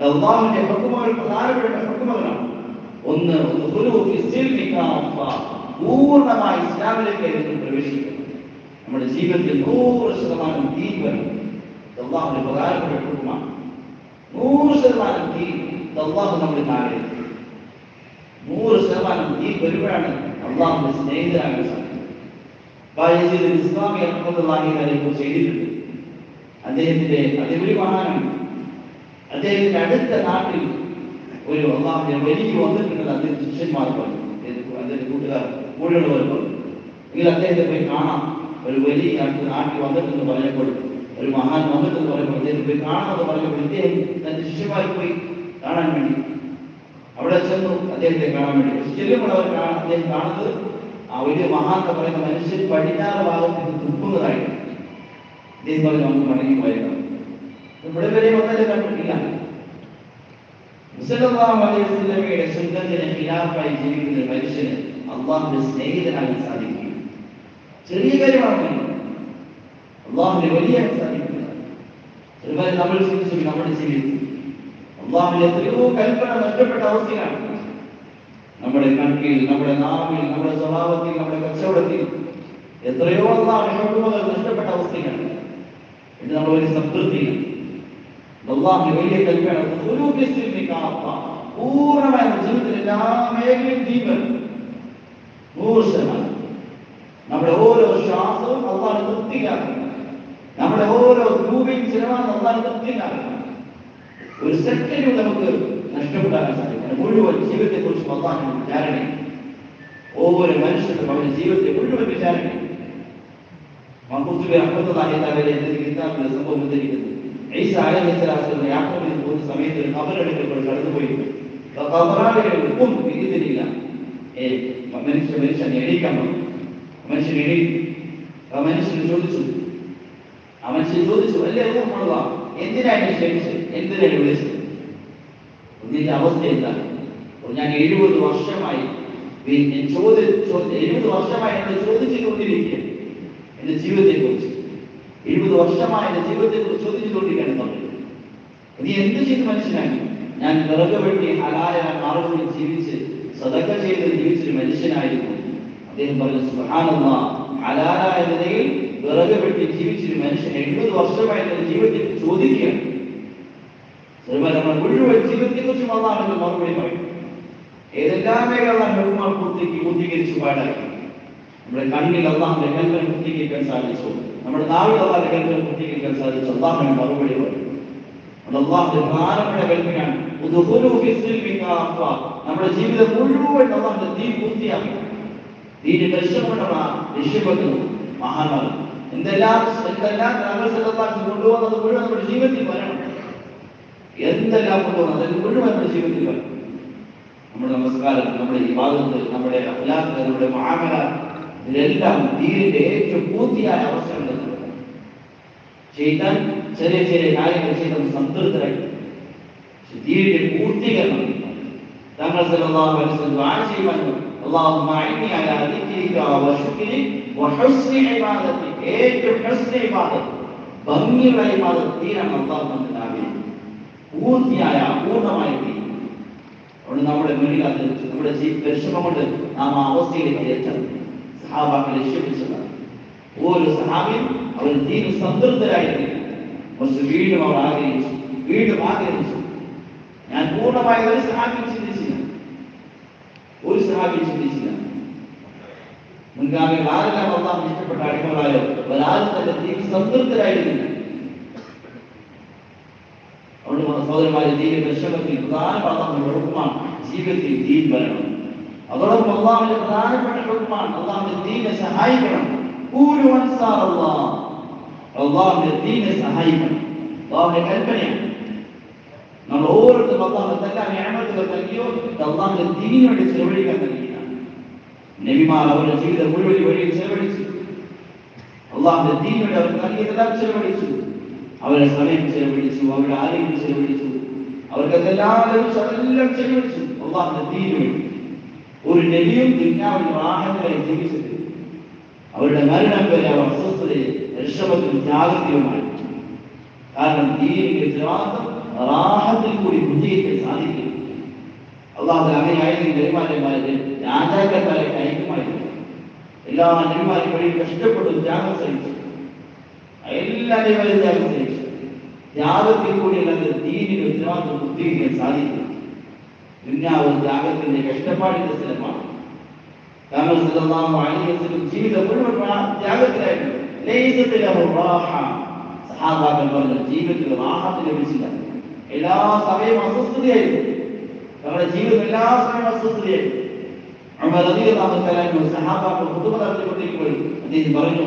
അള്ളാഹുവിന്റെ ഹുക്കുകൾ പ്രധാനപ്പെട്ട ഹുക്കുകളാണ്. ഒന്ന് പൂർണ്ണമായി ഇസ്ലാമിലേക്ക് പ്രവേശിക്കണം. നമ്മുടെ ജീവിതത്തിൽ 100% ദീൻ വേണം. അള്ളാഹുവിന്റെ പ്രധാനപ്പെട്ട ഹുക്കുമാണ്. 100% ദീൻ അള്ളാഹു നമ്മുടെ നാളിൽ 100% ദീൻ വരുമ്പോഴാണ് അള്ളാഹുവിന്റെ സ്നേഹിതരാകാൻ സാധിക്കും. ഇസ്ലാമി അഹമ്മദ് കുറിച്ച് എഴുതിയിട്ടുണ്ട്. അദ്ദേഹത്തിന്റെ ഒരു മഹാനാണ്. അദ്ദേഹത്തിന്റെ അടുത്ത നാട്ടിൽ ഒരു അള്ളാഹുവിന്റെ വലിയ വന്നിട്ടുണ്ടെന്ന് അദ്ദേഹം ശിഷ്യന്മാർ പറഞ്ഞു. അദ്ദേഹത്തിന്റെ കൂട്ടുകാർ മുഴുവൻ പറഞ്ഞു. എങ്കിൽ അദ്ദേഹത്തെ പോയി കാണാം. ഒരു വലിയ നാട്ടിൽ വന്നിട്ടെന്ന് പറഞ്ഞപ്പോൾ, ഒരു മഹാൻ വന്നിട്ടെന്ന് പറയുമ്പോൾ അദ്ദേഹത്തെ പോയി കാണാമെന്ന് പറഞ്ഞപ്പോൾ ഇദ്ദേഹം തന്റെ ശിഷ്യന്മാരെ പോയി കാണാൻ വേണ്ടി അവിടെ ചെന്നു അദ്ദേഹത്തെ കാണാൻ വേണ്ടി. ചെല്ലുമ്പോൾ അദ്ദേഹം കാണുന്നത് ആ വലിയ മഹാൻ എന്ന് പറയുന്ന മനുഷ്യൻ പടിഞ്ഞാറ് ഭാഗത്തേക്ക് തുപ്പുന്നതായിട്ട്. അദ്ദേഹം പറഞ്ഞു നമുക്ക് മടങ്ങി പോയേക്കാം. ഇവിടെ വരെ വന്നല്ലേ കണ്ടിട്ടില്ല. സല്ലല്ലാഹു അലൈഹി വസല്ലമയുടെ സുന്നത്തിനെ ഖിലാഫായി ജീവിക്കുന്ന ഒരു മനുഷ്യന് അള്ളാഹുവിന്റെ സ്നേഹിതനാകാൻ സാധിക്കും. ചെറിയ കാര്യമാണ് അള്ളാഹുവിന്റെ വലിയ സാധിക്കുക. ഒരുപാട് നമ്മൾ ചിന്തിച്ചു നമ്മുടെ ജീവിതത്തിൽ അള്ളാഹുവിന്റെ എത്രയോ കൽപ്പന നഷ്ടപ്പെട്ട അവസ്ഥയാണ്. നമ്മുടെ കണ്ണിൽ, നമ്മുടെ നാവിൽ, നമ്മുടെ സ്വഭാവത്തിൽ, നമ്മുടെ കച്ചവടത്തിൽ എത്രയോ അള്ളാഹുവിന്റെ നഷ്ടപ്പെട്ട അവസ്ഥയാണ്. ഇത് നമ്മളൊരു സംതൃപ്തിയാണ്. അള്ളാഹുവിന്റെ വലിയ കൽപ്പന പൂർണ്ണമായ ജീവിതത്തിൽ എല്ലാ മേഖലയും ദീപം 100%. നമ്മുടെ ഓരോ ശ്വാസവും അള്ളാഹു തൃപ്തിയാക്കണം. നമ്മുടെ ഓരോ രൂപയും ചിലവാണ് അള്ളാഹു തൃപ്തിയാക്കണം. ഒരു സെക്കൻഡ് നമുക്ക് നഷ്ടപ്പെടാൻ സാധിക്കണം. മുഴുവൻ ജീവിതത്തെ കുറിച്ച് അള്ളാഹു വിചാരണ. ഓരോ മനുഷ്യർക്കും അവരുടെ ജീവിതത്തെ മുഴുവൻ വിചാരണ. സംഭവം ഉദ്ധരിക്കുന്നത് ഈസാ അലൈഹിസ്സലാം യാക്കോബിന് പോകുന്ന സമയത്ത് ഒരു ഖബറടക്കപ്പോൾ കടന്നുപോയി. ഖബറാളികളും വിധിച്ചില്ല. മനുഷ്യൻ എണീക്കാൻ പറഞ്ഞു. മനുഷ്യൻ എണീറ്റു. മനുഷ്യൻ ചോദിച്ചു അല്ലേ കൊള്ളുക, എന്തിനാണ് ക്ഷമിച്ചത്, എന്തിനാണ് വിളിച്ചത്? ഇതിന്റെ അവസ്ഥ എന്താണ്? ഞാൻ 70 വർഷമായി 70 വർഷമായി എന്നെ ചോദിച്ചുകൊണ്ടിരിക്കുക എന്റെ ജീവിതത്തെ കുറിച്ച്. 70 വർഷമായി എന്റെ ജീവിതത്തെ കുറിച്ച് ചോദിച്ചുകൊണ്ടിരിക്കുകയാണ് നമ്മൾ. നീ എന്ത് ചെയ്ത് മനുഷ്യനായി? ഞാൻ വിറക് വെട്ടി ഹലാലായ മാർഗ്ഗത്തിൽ ജീവിച്ച് സദഖ ചെയ്ത് ജീവിച്ചൊരു മനുഷ്യനായിരുന്നു. അദ്ദേഹം പറഞ്ഞു സുബ്ഹാനല്ലാഹ്, ഹലാലായ നിലയിൽ വിറക് വെട്ടി ജീവിച്ചൊരു മനുഷ്യൻ 70 വർഷമായി എന്റെ ജീവിതത്തെ ചോദിക്കുകയാണ്. നമ്മുടെ മുഴുവൻ ജീവിതത്തെ കുറിച്ചും അള്ളാഹു മറുപടി പറയും. ഏതെല്ലാം മേഖലകൾ പൂർത്തീകരിച്ചു പാടാക്കി. നമ്മുടെ കണ്ണിൽ അള്ളാഹുവിന്റെ കൽപ്പന പൂർത്തീകരിക്കാൻ സാധിച്ചു. നമ്മുടെ നാവിൽ അള്ളാഹുവിന്റെ കൽപ്പന പൂർത്തീകരിക്കാൻ സാധിച്ചു. അള്ളാഹുവിന്റെ മറുപടി പറയും. അള്ളാഹുവിന്റെ പ്രധാനപ്പെട്ട കൽപ്പനയാണ് നമ്മുടെ ജീവിതം മുഴുവൻ അള്ളാഹുവിന്റെ ദീൻ പൂർത്തിയാക്കി. ദീന് പരിശ്രമമാണ് രക്ഷപ്പെടുന്നത്. മഹാന്മാർ എന്തെല്ലാം കൊണ്ടുപോകുന്നത് മുഴുവൻ നമ്മുടെ ജീവിതത്തിൽ വരണം. എന്തെല്ലാം കൊണ്ടുപോകുന്നത് അതിന് മുഴുവൻ നമ്മുടെ ജീവിതത്തിൽ വരണം. നമ്മുടെ നമസ്കാരം, നമ്മുടെ ഇബാദത്ത്, നമ്മുടെ അഖ്ലാഖ്, നമ്മുടെ മുആമല, ഇതിലെല്ലാം ദീനിന്റെ ഏറ്റവും പൂർത്തിയായ അവസ്ഥകൾ ചെയ്താൽ ചെറിയ ചെറിയ കാര്യങ്ങൾ ചെയ്ത് സംതൃപ്തരായി. ദീനിന്റെ പൂർത്തീകരണം തങ്ങൾ സല്ലല്ലാഹു അലൈഹി വസല്ലം ദുആ ചെയ്യുന്നു. അല്ലാഹുമ്മ അഇന്നി അലാ ദിക്രിക വ ശുക്രി വ ഹുസ്നി ഇബാദതി. ഏറ്റവും ഹുസ്നി ഇബാദത്ത്, ഭംഗിയുള്ള ഇബാദത്ത് ദീനാണ് അല്ലാഹു തന്റെ ആഗ്രഹം. പൂർത്തിയായ പൂർണ്ണമായ ദീൻ. അതുകൊണ്ട് നമ്മുടെ മുന്നിൽ നമ്മുടെ പരിശ്രമം കൊണ്ട് നാം ആ അവസ്ഥയിലേക്ക് എത്തണം. സഹാബാക്കൾ ലക്ഷ്യപ്പിച്ചതാണ്. ഓരോ സഹാബിയും അവർ ദീനിൽ സംതൃപ്തരായിരുന്നു. പക്ഷെ വീണ്ടും അവർ ആഗ്രഹിച്ചു. ഞാൻ പൂർണ്ണമായ ഒരു സഹാബിയും ചിന്തിച്ചില്ല. മുൻഗാമികൾ ആരെല്ലാം അള്ളാഹു ഇഷ്ടപ്പെട്ട അടിമകളായോ അവരാരും തന്റെ ദീൻ സംതൃപ്തരായിരുന്നില്ല. അതുകൊണ്ട് സഹോദരന്മാരെ, ദീനിന്റെ പരിശ്രമത്തിൽ പ്രധാനപ്പെട്ട ഹുക്മാണ് ജീവിതത്തിൽ ദീൻ വരണം. അതോടൊപ്പം അള്ളാഹുവിന്റെ പ്രധാനപ്പെട്ട ഹുക്മാണ് അള്ളാഹുവിന്റെ ദീനെ സഹായിക്കണം. അള്ളാഹുവിന്റെ ദീനെ സഹായിക്കണം. അള്ളാഹുവിന്റെ കൽപ്പനയാണ്. നമ്മൾ ഓരോരുത്തരും അള്ളാഹു എന്തെല്ലാം നിഅമത്തുകൾ നൽകിയോ അള്ളാഹുവിന്റെ ദീനിന് വേണ്ടി ചെലവഴിക്കാൻ നൽകിയതാണ്. നബിമാർ അവരുടെ ജീവിതം മുഴുവൻ വഴിയിൽ ചെലവഴിച്ചു. അള്ളാഹുവിന്റെ ദീനിന് വേണ്ടി അവർ നൽകിയതെല്ലാം ചെലവഴിച്ചു. അവരുടെ സമയം ചെലവഴിച്ചു, അവരുടെ ആരോഗ്യം ചെലവഴിച്ചു, അവർക്ക് എന്തെല്ലാം ലഭിച്ചു അതെല്ലാം ചെലവഴിച്ചു അള്ളാഹുവിന്റെ ദീനിന് വേണ്ടി. ഒരു നബിയും ദുനിയാവിൽ റാഹത്തായി ജീവിച്ചിട്ട് അവരുടെ മരണം വരെ അവർ അസ്വസ്ഥതയും പരിശ്രമത്തിലും ത്യാഗത്തിലുമായി. കാരണം ദീനിന്റെ ഉത്തരവാദിത്വം റാഹത്തിൽ കൂടി വിജയിക്കാൻ സാധിക്കും. അള്ളാഹു അങ്ങനെയായിരുന്നു നബിമാരെ രാജാക്കന്മാരെ അയക്കുമായിരുന്നു. എല്ലാ നബിമാരും വഴി കഷ്ടപ്പെട്ടു ത്യാഗം സഹിച്ചു. എല്ലാ നബിമാരും ത്യാഗം സഹിച്ചു. ത്യാഗത്തിൽ കൂടി അല്ലാതെ ദീനിന്റെ ഉത്തരവാദിത്വം പൂർത്തീകരിക്കാൻ സാധിക്കും. ദുനിയാവ് ത്യാഗത്തിന്റെ കഷ്ടപ്പാടിന്റെ സ്ഥലമാണ്. കാരണം സല്ലല്ലാഹു അലൈഹി വസല്ലം ജീവിതം മുഴുവൻ ത്യാഗത്തിലായിരുന്നു. സഹാബാക്കൾ പറഞ്ഞു ജീവിതത്തിൽ റാഹത്ത് ലഭിച്ചില്ല. എല്ലാ സമയവും അസ്വസ്ഥതയായിരുന്നു. നമ്മുടെ ജീവിതം എല്ലാ സമയവും അസ്വസ്ഥതയായിരുന്നു. ഉമർ റളിയല്ലാഹു തആല സഹാബാക്കൾ ഖുതുബ നടത്തിക്കൊണ്ടിരിക്കുമ്പോൾ അദ്ദേഹം പറഞ്ഞു,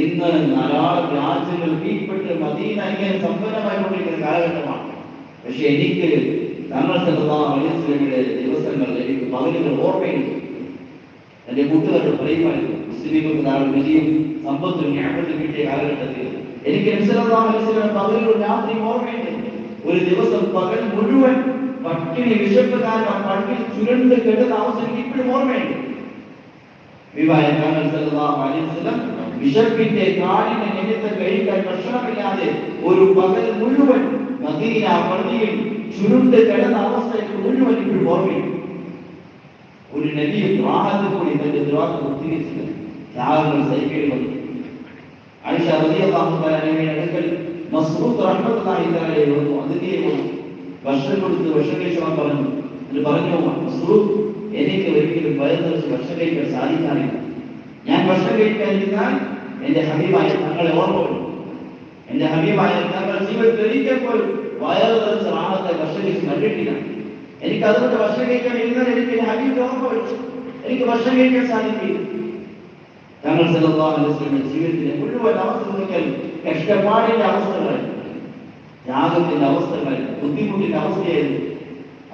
ഇന്ന് ധാരാളം രാജ്യങ്ങൾ കീഴ്പ്പെട്ട് മദീന ഇങ്ങനെ സമ്പന്നമായിക്കൊണ്ടിരിക്കുന്ന കാലഘട്ടമാണ്. പക്ഷെ എനിക്ക് തങ്ങൾ സല്ലല്ലാഹു അലൈഹി വസല്ലമയുടെ ദിവസങ്ങൾ, എനിക്ക് പകലുകൾ ഓർമ്മയുണ്ട്. എന്റെ കൂട്ടുകാരോട് പറയുമായിരുന്നു, മുസ്ലിങ്ങൾക്ക് ധാരാളം വിജയം സമ്പത്തും ഞാമത്തും കിട്ടിയ കാലഘട്ടത്തിൽ എനിക്ക് നബി സല്ലല്ലാഹു അലൈഹി വസല്ലമയുടെ പകലും രാത്രി ഓർമ്മയുണ്ട്. ഒരു ദിവസം പകൽ മുഴുവൻ പട്ടിണി വിശപ്പ് കാരണം പട്ടിൽ ചുരുണ്ട് കിടന്ന അവസ്ഥ എനിക്ക് ഇപ്പോഴും ഓർമ്മയുണ്ട്. വിശപ്പിന്റെ കാടിനെ നിമിത്തം കഴിക്കാൻ ഭക്ഷണമില്ലാതെ ഒരു പകൽ മുഴുവൻ മദീന പള്ളിയിൽ ചുരുണ്ട് കിടന്ന അവസ്ഥ മുഴുവൻ ഇപ്പോഴും ഓർമ്മയുണ്ട്. ഒരു നബിയെ ദ്വാഹത്തിൽ കൂടി തന്റെ ദ്വാഹം പൂർത്തീകരിച്ചത് ത്യാഗങ്ങൾ സഹിക്കേണ്ടി വന്നു. ആയിഷ റളിയല്ലാഹു തആലയുടെ അടുക്കൽ മസ്ഊദ് റഹ്മത്തുള്ളാഹി തആല വന്നു. അതിനെ ഭക്ഷണം കൊടുത്ത് ഭക്ഷണം കഴിക്കാൻ പറഞ്ഞു. എന്നിട്ട് പറഞ്ഞു, മസ്ഊദ്, എനിക്ക് ഒരിക്കലും വയറ് നിറച്ച് ഭക്ഷണം കഴിക്കാൻ സാധിക്കാറില്ല. ഞാൻ ഭക്ഷണം കഴിക്കാതിരുന്നാൽ എന്റെ ഹബീബായ തങ്ങളെ ഓർമ്മ വരും. എന്റെ ഹബീബായ തങ്ങൾ ജീവിതത്തിൽ ഒരിക്കൽ പോലും വയറ് നിറച്ച് റാഹത്തെ ഭക്ഷണം കഴിച്ച് കണ്ടിട്ടില്ല. എനിക്ക് അതുകൊണ്ട് ഭക്ഷണം കഴിക്കാൻ ഇരുന്നാൽ എനിക്ക് എന്റെ ഹബീബ് ഓർമ്മ വരും. എനിക്ക് ഭക്ഷണം കഴിക്കാൻ സാധിക്കില്ല. തങ്ങൾ സല്ലല്ലാഹു അലൈഹി വസല്ലം ജീവിതത്തിലെ മുഴുവൻ അവസ്ഥ നോക്കിയാൽ കഷ്ടപ്പാടിന്റെ അവസ്ഥകൾ, ത്യാഗത്തിന്റെ അവസ്ഥകൾ, ബുദ്ധിമുട്ടിന്റെ അവസ്ഥയായിരുന്നു.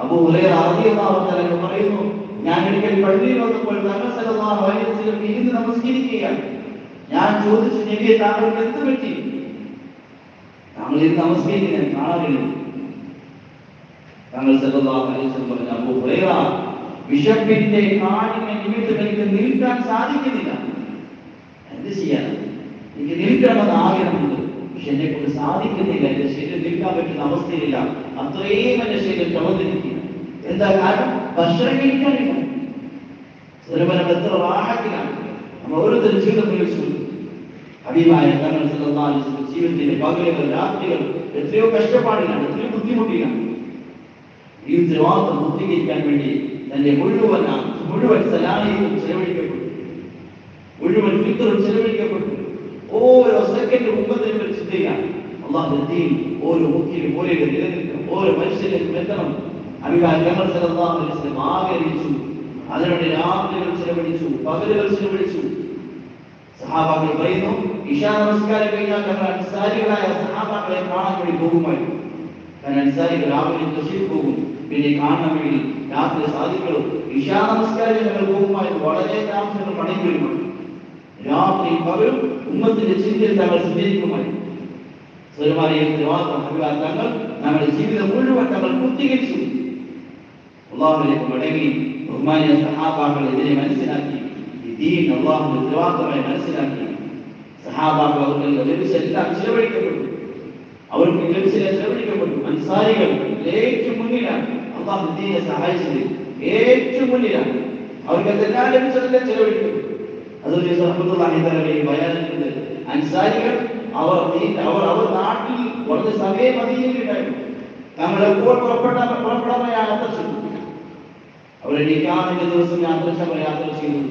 അബൂ ഹുറൈറ റളിയല്ലാഹു തആല പറയുന്നു, ഞാൻ ഒരിക്കൽ പള്ളിയിൽ വന്നപ്പോൾ തങ്ങൾ സല്ലല്ലാഹു അലൈഹി വസല്ലം ഇരുന്ന് നമസ്കരിക്കുകയാണ്. ഞാൻ ചോദിച്ചു, നബിയെ, താങ്കൾക്ക് എന്ത് പറ്റി? താങ്കൾ ഇരുന്ന് നമസ്കരിക്കാൻ കാണാറില്ല. തങ്ങൾ സല്ലല്ലാഹു അലൈഹി വസല്ലം പറഞ്ഞു, അബൂ ഹുറൈറ, വിശപ്പിന്റെ കാടിനെ നിമിത്തം എനിക്ക് നിൽക്കാൻ സാധിക്കുന്നില്ല. എന്ത് ചെയ്യാൻ? എനിക്ക് നിൽക്കണമെന്ന് ആഗ്രഹമുണ്ട്, പക്ഷെ എന്നെ കൊണ്ട് സാധിക്കുന്നില്ല. എന്റെ ശരീരം നിൽക്കാൻ പറ്റുന്ന അവസ്ഥയിലില്ല. അത്രയും എന്റെ ശരീരം ചുമന്നിരിക്കുക. എന്താ കാരണം? ഭക്ഷണം കഴിക്കാനില്ല. ഒരുവനം എത്ര റാഹത്തിലാണ്. നമ്മൾ ഓരോരുത്തരും ജീവിതം വിളിച്ചു. ഹബീബായ തങ്ങൾ സല്ലല്ലാഹു അലൈഹി വസല്ലം ജീവിതത്തിന്റെ പകലുകൾ രാത്രികൾ എത്രയോ കഷ്ടപ്പാടിലാണ്, എത്രയോ ബുദ്ധിമുട്ടിലാണ്. ഈ ഉത്തരവാദിത്വം പൂർത്തീകരിക്കാൻ വേണ്ടി തന്റെ മുഴുവൻ സലാഹിയും ചെലവഴിക്കപ്പെട്ടു, മുഴുവൻ ഫിത്റും ചെലവഴിക്കപ്പെട്ടു. ഓരോ സെക്കൻഡ് മുമ്പത്തെ ചിന്തയാണ് അല്ലാഹുവിന്റെ ദീൻ ഓരോ മുഖ്യനും ഓരോ നിലനിൽക്കണം, ഓരോ മനുഷ്യനും എത്തണം. ഹബീബായ തങ്ങൾ സല്ലല്ലാഹു അലൈഹി വസല്ലം ആഗ്രഹിച്ചു. അതിനുവേണ്ടി രാത്രികൾ ചെലവഴിച്ചു, പകലുകൾ ചെലവഴിച്ചു. സഹാബാക്കൾ പറയുന്നു, ഇശാ നമസ്കാരം കഴിഞ്ഞാൽ ഞങ്ങൾ അൻസാരികളായ സഹാബാക്കളെ കാണാൻ വേണ്ടി പോകുമായിരുന്നു. കാരണം അൻസാരികൾ രാവിലെ കൃഷിയിൽ പോകും, പിന്നെ കാണാൻ വേണ്ടി രാത്രി സാധിക്കളും. ഇശാ നമസ്കാരം ഞങ്ങൾ പോകുമായിരുന്നു. വളരെ താമസങ്ങൾ മടങ്ങി വരുമ്പോൾ രാത്രി പകലും ഉമ്മത്തിന്റെ ചിന്തയിൽ തങ്ങൾ സ്വീകരിക്കുമായിരുന്നു. തങ്ങൾ നമ്മുടെ ജീവിതം മുഴുവൻ തങ്ങൾ പൂർത്തീകരിച്ചു. അല്ലാഹുവിലേക്ക് മടങ്ങി ബഹുമാനിയ സഹാബാക്കൾ ഇതിനെ മനസ്സിലാക്കി, ഈ ദീൻ അല്ലാഹുവിന്റെ ഉത്തരവാദിത്തമായി മനസ്സിലാക്കി. സഹാബാക്കൾ അവർക്ക് ലഭിച്ചെല്ലാം ചിലവഴിക്കപ്പെട്ടു, അവർക്ക് ലഭിച്ചെല്ലാം ചിലവഴിക്കപ്പെട്ടു. അൻസാരികൾ ഏറ്റവും മുന്നിലാണ് അല്ലാഹു ദീനെ സഹായിച്ചത്, ഏറ്റവും മുന്നിലാണ്. അവർക്ക് അതെല്ലാം ലഭിച്ചതെല്ലാം ചിലവഴിക്കപ്പെട്ടു. അതുകൊണ്ട് റഹ്മത്തുള്ളാഹി തആലയെ ബയാനിട്ടുണ്ട്, അൻസാരികൾ അവർ നാട്ടിൽ കുറച്ച് സമയം മദീനയിലുണ്ടായിരുന്നു. നമ്മൾ എപ്പോൾ പുറപ്പെടാൻ യാത്ര ചെയ്തു. അവരുടെ നിക്കാഹിന്റെ ദിവസം യാത്ര ചെയ്തു.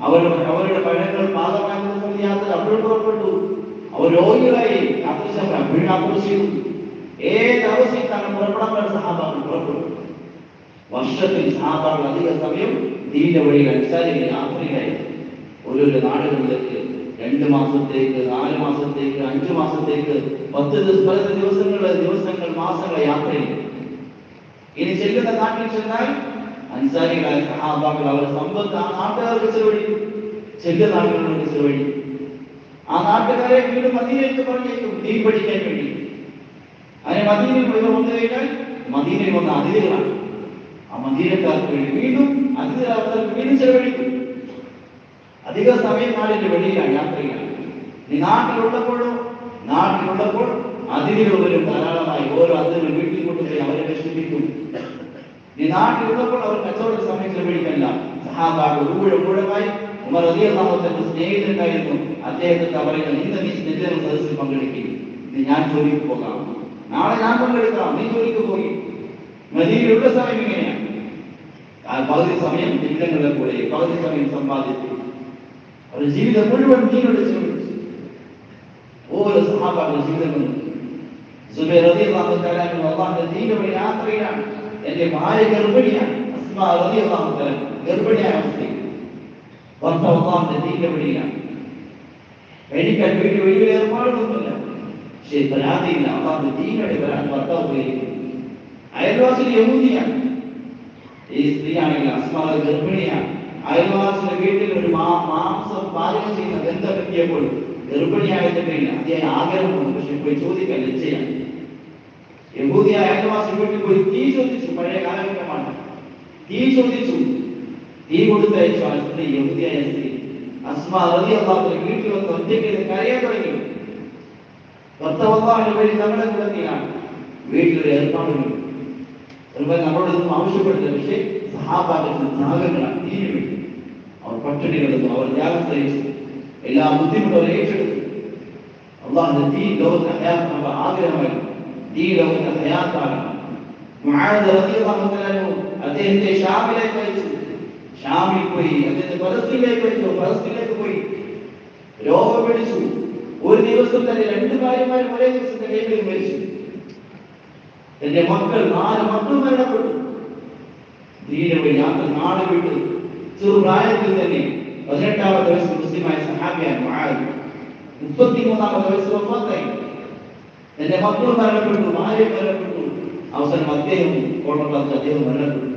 അവരുടെ പഴങ്ങൾ പാകമായ ദിവസം യാത്ര അപ്പോഴും പുറപ്പെട്ടു. അവർ രോഗികളായി അപ്പോഴും യാത്ര ചെയ്തു. ഏത് അവസ്ഥയിൽ താങ്കൾ പുറപ്പെടാൻ സഹാബാക്കൾ പുറപ്പെട്ടു. വർഷത്തിൽ സഹാബാക്കൾ അധിക സമയം ദീന്റെ വഴിയിൽ അൻസാരികൾ യാത്രയിലായി. ഓരോരോ നാടുകളിലേക്ക് 2 മാസത്തേക്ക്, 4 മാസത്തേക്ക്, 5 മാസത്തേക്ക്, 10 ദിവസങ്ങൾ, മാസങ്ങൾ യാത്രയിൽ. ഇനി ചെല്ലുന്ന നാട്ടിൽ ചെന്നാൽ അൻസാരികളായ സഹാബാക്കൾ അവരുടെ സമ്പത്ത് ആ നാട്ടുകാർക്ക് ചെലവഴിക്കും, ചെല്ലുന്ന നാട്ടുകാർക്ക് ചെലവഴിക്കും. ആ നാട്ടുകാരെ വീണ്ടും മദീനയിലേക്ക് പറഞ്ഞേക്കും ദീൻ പഠിക്കാൻ വേണ്ടി. അങ്ങനെ മദീനയിൽ വന്നു കഴിഞ്ഞാൽ മദീനയിൽ വന്ന അതിഥികളാണ്. ആ മദീനക്കാർക്ക് വേണ്ടി വീണ്ടും അതിഥികൾ വീണ്ടും ചെലവഴിക്കും. അധിക സമയം നാടിന്റെ വെളിയിലാണ്, യാത്രയിലാണ്. നീ നാട്ടിലുള്ളപ്പോൾ അതിഥികൾ വരും ധാരാളമായി. ഓരോ അതിഥികൾ വീട്ടിൽ കൊണ്ടുപോയി അവരെ വിശ്വസിക്കും. നീ നാട്ടിലുള്ളപ്പോൾ അവർ കച്ചവട സമയം ചെലവഴിക്കല്ല. സഹാബാക്കൾ ഊഴമായി ഉമർ റളിയല്ലാഹു അൻഹു സ്നേഹിതനായിരുന്നു. അദ്ദേഹത്തെ പറയുന്നത്, ഇന്ന് നീ നെല്ലേറ സദസ്സിൽ പങ്കെടുക്കും, ഞാൻ ജോലിക്ക് പോകാം, നാളെ ഞാൻ പങ്കെടുക്കാം, നീ ജോലിക്ക് പോയി. മദീനയിലുള്ള സമയം ഇങ്ങനെയാണ്. പകുതി സമയം ഇല്ലങ്ങളുടെ കൂടെ, പകുതി സമയം സമ്പാദിച്ചു. അവരുടെ ജീവിതം മുഴുവൻ ദീനോട് ചെലവഴിച്ചു. ഓരോ സഹാബാക്കളുടെ ജീവിതങ്ങളും സുബൈർ റളിയല്ലാഹു തആല അല്ലാഹുവിന്റെ ദീനിന്റെ യാത്രയിലാണ്. എന്റെ ഭാര്യ ഗർഭിണിയാണ്, അസ്മാ റളിയല്ലാഹു തആല ഗർഭിണിയായ അവസ്ഥയിൽ ഭർത്താവ് ദീന്റെ വഴിയിലാണ്. കഴിക്കാൻ വീട്ടിൽ വലിയ ഏർപ്പാടൊന്നുമില്ല, പക്ഷേ പരാതിയില്ല. അള്ളാഹുവിന്റെ ദീനയുടെ ഭർത്താവ് പോയിരിക്കും. അയൽവാസി യഹൂദിയാണ്. ഈ സ്ത്രീയാണെങ്കിൽ അസ്മാ ഗർഭിണിയാണ്. അയൽവാസിന്റെ വീട്ടിൽ ഒരു മാംസം പാചകം ചെയ്യുന്ന ബന്ധം എത്തിയപ്പോൾ ഗർഭിണിയായതിന്റെ അദ്ദേഹം ആഗ്രഹമുണ്ട്, പക്ഷെ പോയി ചോദിക്കാൻ ലജ്ജയാണ്. യഹൂദിയായ അയൽവാസി വീട്ടിൽ പോയി തീ ചോദിച്ചു. പഴയ കാലഘട്ടമാണ്. തീ ചോദിച്ചു, തീ കൊടുത്തയച്ചു. ആ സ്ത്രീ, യഹൂദിയായ സ്ത്രീ അസ്മാ റളിയല്ലാഹു അൻഹ വീട്ടിൽ വന്ന് ഒറ്റയ്ക്ക് കരയാൻ തുടങ്ങി. ഭർത്താവിന്റെ വഴി നമ്മളെ കിടത്തിയാണ്. വീട്ടിലൊരു ഏർപ്പാടുണ്ട്. നമ്മളോടൊന്നും ആവശ്യപ്പെടുന്നില്ല, പക്ഷേ സഹാബാക്കളുടെ ത്യാഗങ്ങളാണ്. തീരെ വേണ്ടി അവർ പട്ടിണി കിടന്നു, അവർ ത്യാഗം സഹിച്ചു, എല്ലാ ബുദ്ധിമുട്ടും അവർ ഏറ്റെടുത്തു. അള്ളാഹുവിന്റെ തീ ലോകത്തെ ഹയാത്ത് ആഗ്രഹമായി, തീ ലോകത്തെ ഹയാത്താണ്. മുആദ് റളിയല്ലാഹു അൻഹു അദ്ദേഹത്തെ ഷാമിലേക്ക് അയച്ചു. ഷാമിൽ പോയി അദ്ദേഹത്തെ ഫലസ്തീനിലേക്ക് അയച്ചു. ഫലസ്തീനിലേക്ക് പോയി രോഗം പിടിച്ചു. ഒരു ദിവസം തന്നെ 2 ഭാര്യമാരും ഒരേ ദിവസം തന്നെ മരിച്ചു. എന്റെ മക്കൾ 4 മക്കൾ മരണപ്പെട്ടു. ദീനവഴി യാത്ര നാട് വിട്ടു. ചെറുപ്രായത്തിൽ തന്നെ 18-ാമത്തെ വയസ്സിൽ മുസ്ലിമായ സഹാബിയാണ് മുആദ്. 33-ാമത്തെ വയസ്സിൽ വഫാത്തായി. എന്റെ മക്കൾ മരണപ്പെട്ടു, ഭാര്യ മരണപ്പെട്ടു. അവസാനം അദ്ദേഹം കോട്ടപ്പാത്ത് അദ്ദേഹം മരണപ്പെട്ടു.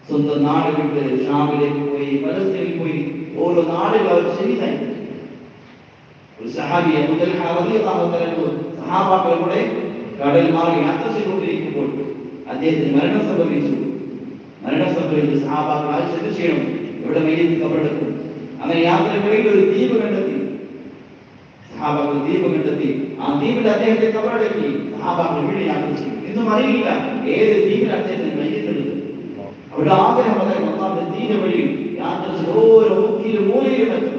സ്വന്തം നാട് വിട്ട് ഷാമിലേക്ക് പോയി, ഫലസ്തീനിൽ പോയി, ഓരോ നാടുകൾ അവർ ശരിയായി. ഒരു സഹാബിയെ സഹാബാക്കളുടെ കടൽ മാറി യാത്ര ചെയ്തുകൊണ്ടിരിക്കുമ്പോൾ അദ്ദേഹത്തിന് മരണം സംഭവിച്ചു. സഹാബാക്കൾ ആവശ്യം ചെയ്യണം, ഇവിടെ മയ്യത്ത് കബറടക്കും. അങ്ങനെ യാത്രയ്ക്കിടയിൽ ഒരു ദ്വീപ് കണ്ടെത്തി. സഹാബാക്കൾ ദ്വീപ് കണ്ടെത്തി. ആ ദ്വീപിൽ അദ്ദേഹത്തെ കബറടക്കി. സഹാബാക്കൾ വീട് യാത്ര ചെയ്യും. ഇന്നും അറിയില്ല ഏത് ദ്വീപിൽ അദ്ദേഹത്തിന് മയ്യത്തുള്ളത്. അവിടെ ആഗ്രഹം അള്ളാഹുവിന്റെ ദീന വഴി യാത്ര ചെയ്ത് ഓരോ മുക്കിലും മൂലയിലും എത്തും.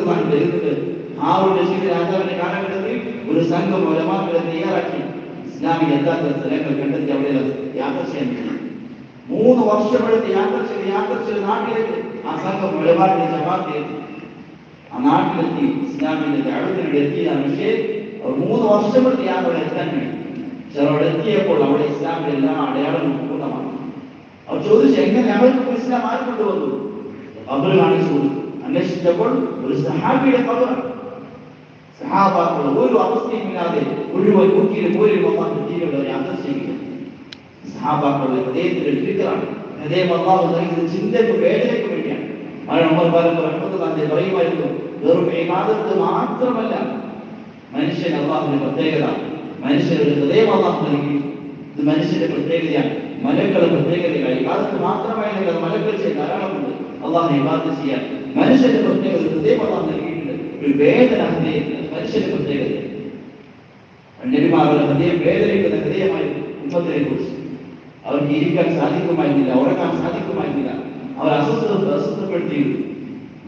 നമ്മുടെ വരുന്നത് ഹാറൂൻ റഷീദ് രാജാവിന്റെ കാലഘട്ടത്തിൽ ഒരു സംഘം ഉലമാക്കളെ തയ്യാറാക്കി ഇസ്ലാമിൽ എത്താത്ത സ്ഥലങ്ങൾ കണ്ടെത്തി അവിടെ യാത്ര ചെയ്യാൻ പറ്റി. 3 വർഷമെടുത്ത് യാത്ര ചെയ്ത് നാട്ടിലേക്ക് ആ സംഘം ഉലമാക്കളെ ജമാഅത്ത് എത്തി. ആ നാട്ടിലെത്തി ഇസ്ലാമിന്റെ ദഅവത്തിന് എത്തിയതാണ്. പക്ഷേ 3 വർഷമെടുത്ത് യാത്ര എത്താൻ വേണ്ടി. അവിടെ എത്തിയപ്പോൾ അവിടെ ഇസ്ലാമിന്റെ എല്ലാ അടയാളങ്ങളും പൂർണ്ണമാണ്. അവർ ചോദിച്ചു, എങ്ങനെ അവർക്ക് ഇസ്ലാം ആര് കൊണ്ടുവന്നു? ഖബർ കാണിച്ചു കൊടുത്തു. അന്വേഷിച്ചപ്പോൾ ഒരു സഹാബിയുടെ ഖബറാണ്. സഹാബാക്കൾ ഒരു അവസ്ഥയുമില്ലാതെ മുഴുവൻ മുക്കിലും ദീനിലൂടെ യാത്ര ചെയ്യുക. സഹാബാക്കളുടെ ഹൃദയത്തിന്റെ ഫിക്റാണ്. ഹൃദയം അല്ലാഹു നൽകിയത് ചിന്തയ്ക്ക് വേദനയ്ക്ക് വേണ്ടിയാണ്. ഉമർ പറയുമായിരുന്നു, വെറും ഇബാദത്ത് മാത്രമല്ല മനുഷ്യൻ അല്ലാഹുവിന്റെ പ്രത്യേകത. മനുഷ്യരുടെ ഹൃദയം അല്ലാഹു നൽകി. ഇത് മനുഷ്യന്റെ പ്രത്യേകതയാണ്, മലക്കളുടെ പ്രത്യേകതയാണ്. ഇബാദത്ത് മാത്രമായിരുന്നില്ല, മലക്കൾ ചെയ്യാൻ ധാരാളമുണ്ട്. അല്ലാഹുവിനെ ഇബാദത്ത് ചെയ്യാൻ മനുഷ്യന്റെ പ്രത്യേകത ഹൃദയം അല്ലാഹു നൽകിയിട്ടുണ്ട്. ഒരു വേദന ഹൃദയം മനുഷ്യന്റെ പ്രത്യേകത. നബിമാരുടെ ഹൃദയം വേദനിക്കുന്ന ഹൃദയമായി ഉമ്മത്തിനെ കുറിച്ച്. അവർക്ക് ഇരിക്കാൻ സാധിക്കുമായിരുന്നില്ല, ഉറങ്ങാൻ സാധിക്കുമായിരുന്നില്ല. അവർ അസ്വസ്ഥപ്പെടുത്തിയിരുന്നു.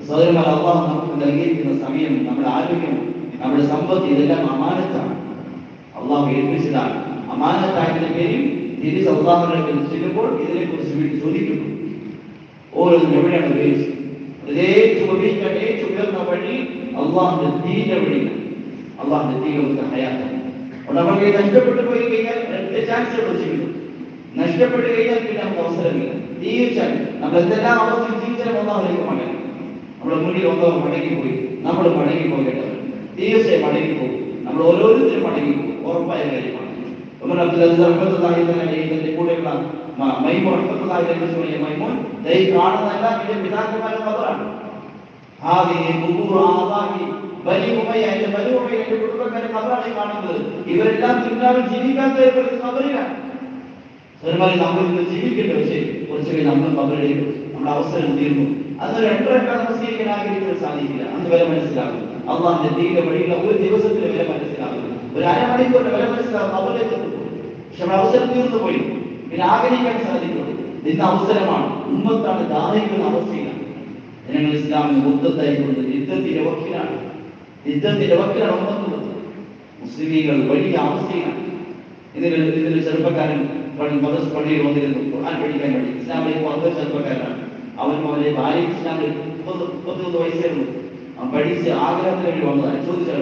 സഹോദരന്മാർ, അല്ലാഹു നമുക്ക് നൽകിയിരിക്കുന്ന സമയം, നമ്മുടെ ആരോഗ്യം, നമ്മുടെ സമ്പത്ത് ഇതെല്ലാം അമാനത്താണ്. അള്ളാഹു ഏൽപ്പിച്ചതാണ്. അമാനത്തായതിന്റെ പേരിൽ തിരിച്ച് അള്ളാഹുവിനെ ചെല്ലുമ്പോൾ ഇതിനെക്കുറിച്ച് വീട്ടിൽ ചോദിക്കുന്നു. ഓരോന്നും എവിടെയാണ് ഉപയോഗിച്ചത്? ഏറ്റവും ഉയർന്ന വഴി അള്ളാഹുവിന്റെ ദീന്റെ വഴിയാണ്. അള്ളാഹുവിന്റെ ദീനത്തെ ഹയാത്താണ്. നമ്മൾക്ക് നഷ്ടപ്പെട്ടു പോയി കഴിഞ്ഞാൽ 2 ചാൻസ് ജീവിതം നഷ്ടപ്പെട്ടു കഴിഞ്ഞാൽ പിന്നെ നമുക്ക് അവസരമില്ല. തീർച്ചയായും നമ്മൾ എന്തെല്ലാം അവസ്ഥയിൽ ജീവിച്ചാലും അള്ളാഹുലേക്ക് മടങ്ങി. നമ്മുടെ മുന്നിൽ ഒന്നോ മടങ്ങിപ്പോയി, നമ്മൾ മടങ്ങിപ്പോകേണ്ടവർ തീർച്ചയായും മടങ്ങിപ്പോകും. നമ്മൾ ഓരോരുത്തരും മടങ്ങിപ്പോകും, ഉറപ്പായ കാര്യമാണ്. കൂടെയുള്ള മൈമോൻ മൈമോൻ കാണുന്നതല്ല എന്റെ പിതാക്കന്മാരുടെ ഖബറാണ്. എന്റെ കുടുംബക്കാരുടെ ഖബറാണ് കാണുന്നത്. ഇവരെല്ലാം തിങ്കളാവിൽ ജീവിക്കാത്തവർ ഖബറിലാണ്. നമ്മൾ ഇന്ന് ജീവിക്കേണ്ട, പക്ഷേ കുറച്ച് നമ്മൾ ഖബറിലേക്ക് നമ്മുടെ അവസരം തീർന്നു. അത് 2 റക്അത്ത് നമസ്കരിക്കാൻ ആഗ്രഹിക്കാൻ സാധിക്കില്ല. അന്ന് വില മനസ്സിലാകും. അള്ളാഹുവിന്റെ ദീനിന്റെ വഴിയുള്ള ഒരു ദിവസത്തിന് വില മനസ്സിലാകും. ഒരു അരമണിക്കൂറിന്റെ വില മനസ്സിലാകും. ഖബറിലേക്ക് എത്തും. പക്ഷെ നമ്മുടെ അവസരം തീർന്നു പോയി. പിന്നെ ആഗ്രഹിക്കാൻ സാധിക്കുള്ളൂ. ഇന്ന് അവസരമാണ്. ഉമ്മത്താണ് ദാഹിക്കുന്ന അവസ്ഥയിലാണ്. ജനങ്ങൾ ഇസ്ലാമിന് മുദ്ദത്തായിക്കൊണ്ട് യുദ്ധത്തിന്റെ വക്കിലാണ് ഉമ്മത്തുള്ളത്. മുസ്ലിമീങ്ങൾ വലിയ അവസ്ഥയിലാണ്. ഇതിൽ ചെറുപ്പക്കാരൻ പള്ളിയിൽ വന്നിരുന്നു ഖുർആൻ പഠിക്കാൻ വേണ്ടി. ഇസ്ലാമിലേക്ക് വന്ന ചെറുപ്പക്കാരനാണ്. അവൻ അവരെ ഭാര്യ ഇസ്ലാമിൽ 33 വയസ്സായിരുന്നു. അവൻ പഠിച്ച് ആഗ്രഹത്തിന് വേണ്ടി വന്നതാണ്. ചോദിച്ചാൽ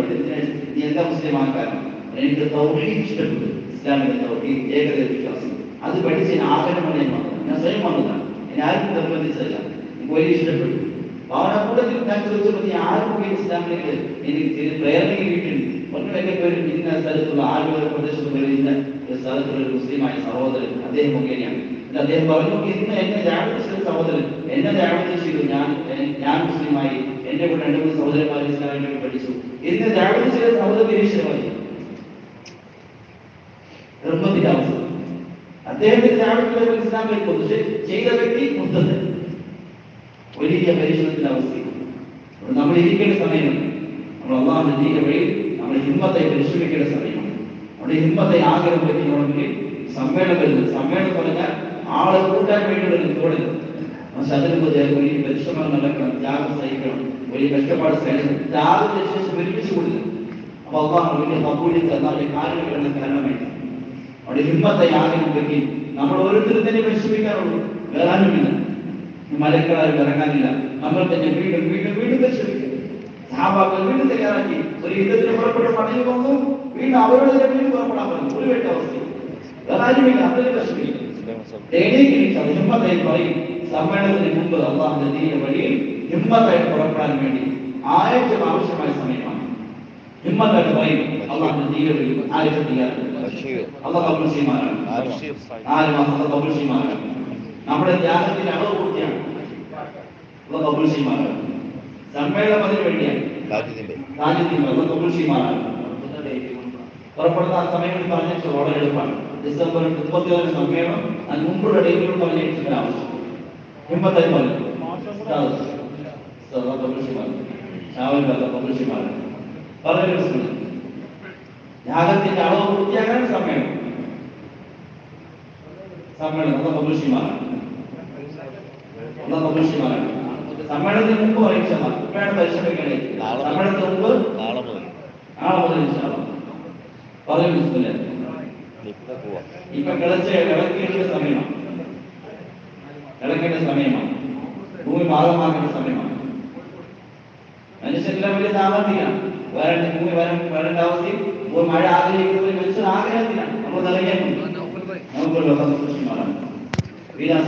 നീ എന്താ മുസ്ലിം ആക്കാരണം? എനിക്ക് തൗഹീദ് ഇഷ്ടപ്പെട്ടു. ഇസ്ലാമിന്റെ തൗഹീദ്, ഏകദൈവ വിശ്വാസം, അത് പഠിച്ച് ആഗ്രഹമാണ് ഞാൻ വന്നത്. ഞാൻ സ്വയം വന്നതാണ്. എന്നെ ആർക്കും നിർബന്ധിച്ചതല്ല. എനിക്ക് വലിയ ഇഷ്ടപ്പെട്ടു. അവരുടെ കൂട്ടത്തിൽ ഞാൻ ചോദിച്ചപ്പോൾ ആർക്കും ഇസ്ലാമിലേക്ക് എനിക്ക് പ്രേരണ കിട്ടിയിട്ടുണ്ട്. ഒന്നിടയ്ക്ക് പേര് ഇന്ന സ്ഥലത്തുള്ള ആലുവ പ്രദേശത്തുള്ള ഇന്ന സ്ഥലത്തുള്ള ഒരു മുസ്ലിമായ സഹോദരൻ അദ്ദേഹം മുഖേനയാണ്. അദ്ദേഹം പറഞ്ഞു, ഇന്ന് എന്നെ ജാഗ്രത ചെയ്ത സഹോദരൻ എന്നെ ജാഗ്രത ചെയ്തു. ഞാൻ മുസ്ലിമായി, എന്നെ കൂടെ 2-3 സഹോദരന്മാർ ഇസ്ലാമിന് വേണ്ടി പഠിച്ചു. ഇന്ന് ജാഗ്രത ചെയ്ത സഹോദരൻ നിരീക്ഷണമായി നിർബന്ധിത അവസ്ഥ. അദ്ദേഹത്തിന്റെ ജാഗ്രത ഇസ്ലാമിലേക്ക് വന്നു. പക്ഷെ ചെയ്ത വ്യക്തി മുസ്തത് വലിയ പരീക്ഷണത്തിന്റെ അവസ്ഥ. നമ്മൾ ഇരിക്കേണ്ട സമയമാണ്. നമ്മൾ അള്ളാഹുവിന്റെ ദീനിന്റെ വഴിയിൽ നമ്മുടെ ഹിമ്മത്തെ പരിശ്രമിക്കേണ്ട സമയമാണ്. നമ്മുടെ ഹിമ്മത്തെ ആഗ്രഹം പറ്റിയുണ്ടെങ്കിൽ സമ്മേളനം വരുന്നത്. സമ്മേളനം പറഞ്ഞാൽ ആളെ കൂട്ടാൻ വേണ്ടിയുള്ള തോടരുത്. പക്ഷെ അതിന് വലിയ പരിശ്രമം നടക്കണം, ത്യാഗം സഹിക്കണം, വലിയ കഷ്ടപ്പാട് സഹിക്കണം. ത്യാഗത്തിന് ശേഷം ഒരുമിച്ച് കൊടുക്കണം. അപ്പൊ അള്ളാഹു വലിയ കബൂലിയത്ത് എന്നാണ് കാര്യങ്ങൾ കാരണം വേണ്ട. അവിടെ ഹിമ്മത്തെ ആഗ്രഹം പറ്റി നമ്മൾ ഓരോരുത്തരും തന്നെ പരിശ്രമിക്കാറുള്ളൂ. വേറെ ആരുമില്ല. മലക്കാരും ഇറങ്ങാനില്ല. നമ്മൾ തന്നെ വീണ്ടും വീണ്ടും വീണ്ടും പരിശ്രമിക്കും. സഹാബാക്കൾ വീണ്ടും തയ്യാറാക്കി ഒരു യുദ്ധത്തിന് പുറപ്പെട്ട് മടങ്ങി വന്നു. വീണ്ടും അവരോട് തന്നെ വീണ്ടും പുറപ്പെടാൻ പറഞ്ഞു. ഒരു വേണ്ട അവസ്ഥ വേറെ ആരുമില്ല. അതിന് പരിശ്രമിക്കും. ഹിമ്മത്തായി പറയും. സമ്മേളനത്തിന് മുമ്പ് അള്ളാഹുവിന്റെ ദീനിന്റെ വഴിയിൽ ഹിമ്മത്തായിട്ട് പുറപ്പെടാൻ വേണ്ടി ഏറ്റവും ആവശ്യമായ സമയമാണ്. ഹിമ്മത്തായിട്ട് പറയും. അള്ളാഹുവിന്റെ ദീനിന്റെ വഴിയിൽ ആരും തയ്യാറാണ്. അള്ളാഹ് കബൂൽ ചെയ്യുമാറാണ്. കബൂൽ ചെയ്യുമാറാണ്. നമ്മുടെ ത്യാഗത്തിന്റെ അളവ് പൂർത്തിയാണ്. കബൂൽ ചെയ്യുമാറാണ്. സമ്മേളനം അതിന് വേണ്ടിയാണ്. കബൂൽ ചെയ്യുമാറാണ്. പുറപ്പെടുന്ന സമയം പറഞ്ഞിട്ട് വളരെ എളുപ്പമാണ്. ഡിസംബർ 31 സമ്മേളനം അതിന് മുമ്പുള്ള ഡേറ്റുകൾ പറഞ്ഞിട്ട് ആവശ്യം. ഹിമ്മത്തായി പറഞ്ഞു. ത്യാഗത്തിന്റെ അളവ് പൂർത്തിയാകാൻ സമ്മേളനം സമ്മേളനത്തിന് മുമ്പ് വേണം പരിശ്രമിക്കണേ. സമ്മേളനത്തിന് മുമ്പ് നാളെ മുതൽ പറയുന്നില്ല. ഇപ്പൊ ഇളക്കേണ്ട സമയമാണ്. ഇളക്കേണ്ട സമയമാണ്. ഭൂമി ഭാഗമാക്കേണ്ട സമയമാണ്. മനുഷ്യരെല്ലാം വലിയ സാമർഥ്യമാണ്. ഭൂമി വരേണ്ട അവസ്ഥയും മഴ ആഗ്രഹിക്കുന്ന മനുഷ്യർ ആഗ്രഹത്തിലാണ്. നമ്മൾ നിറയ്ക്കാൻ നമുക്കുള്ള വിലാസ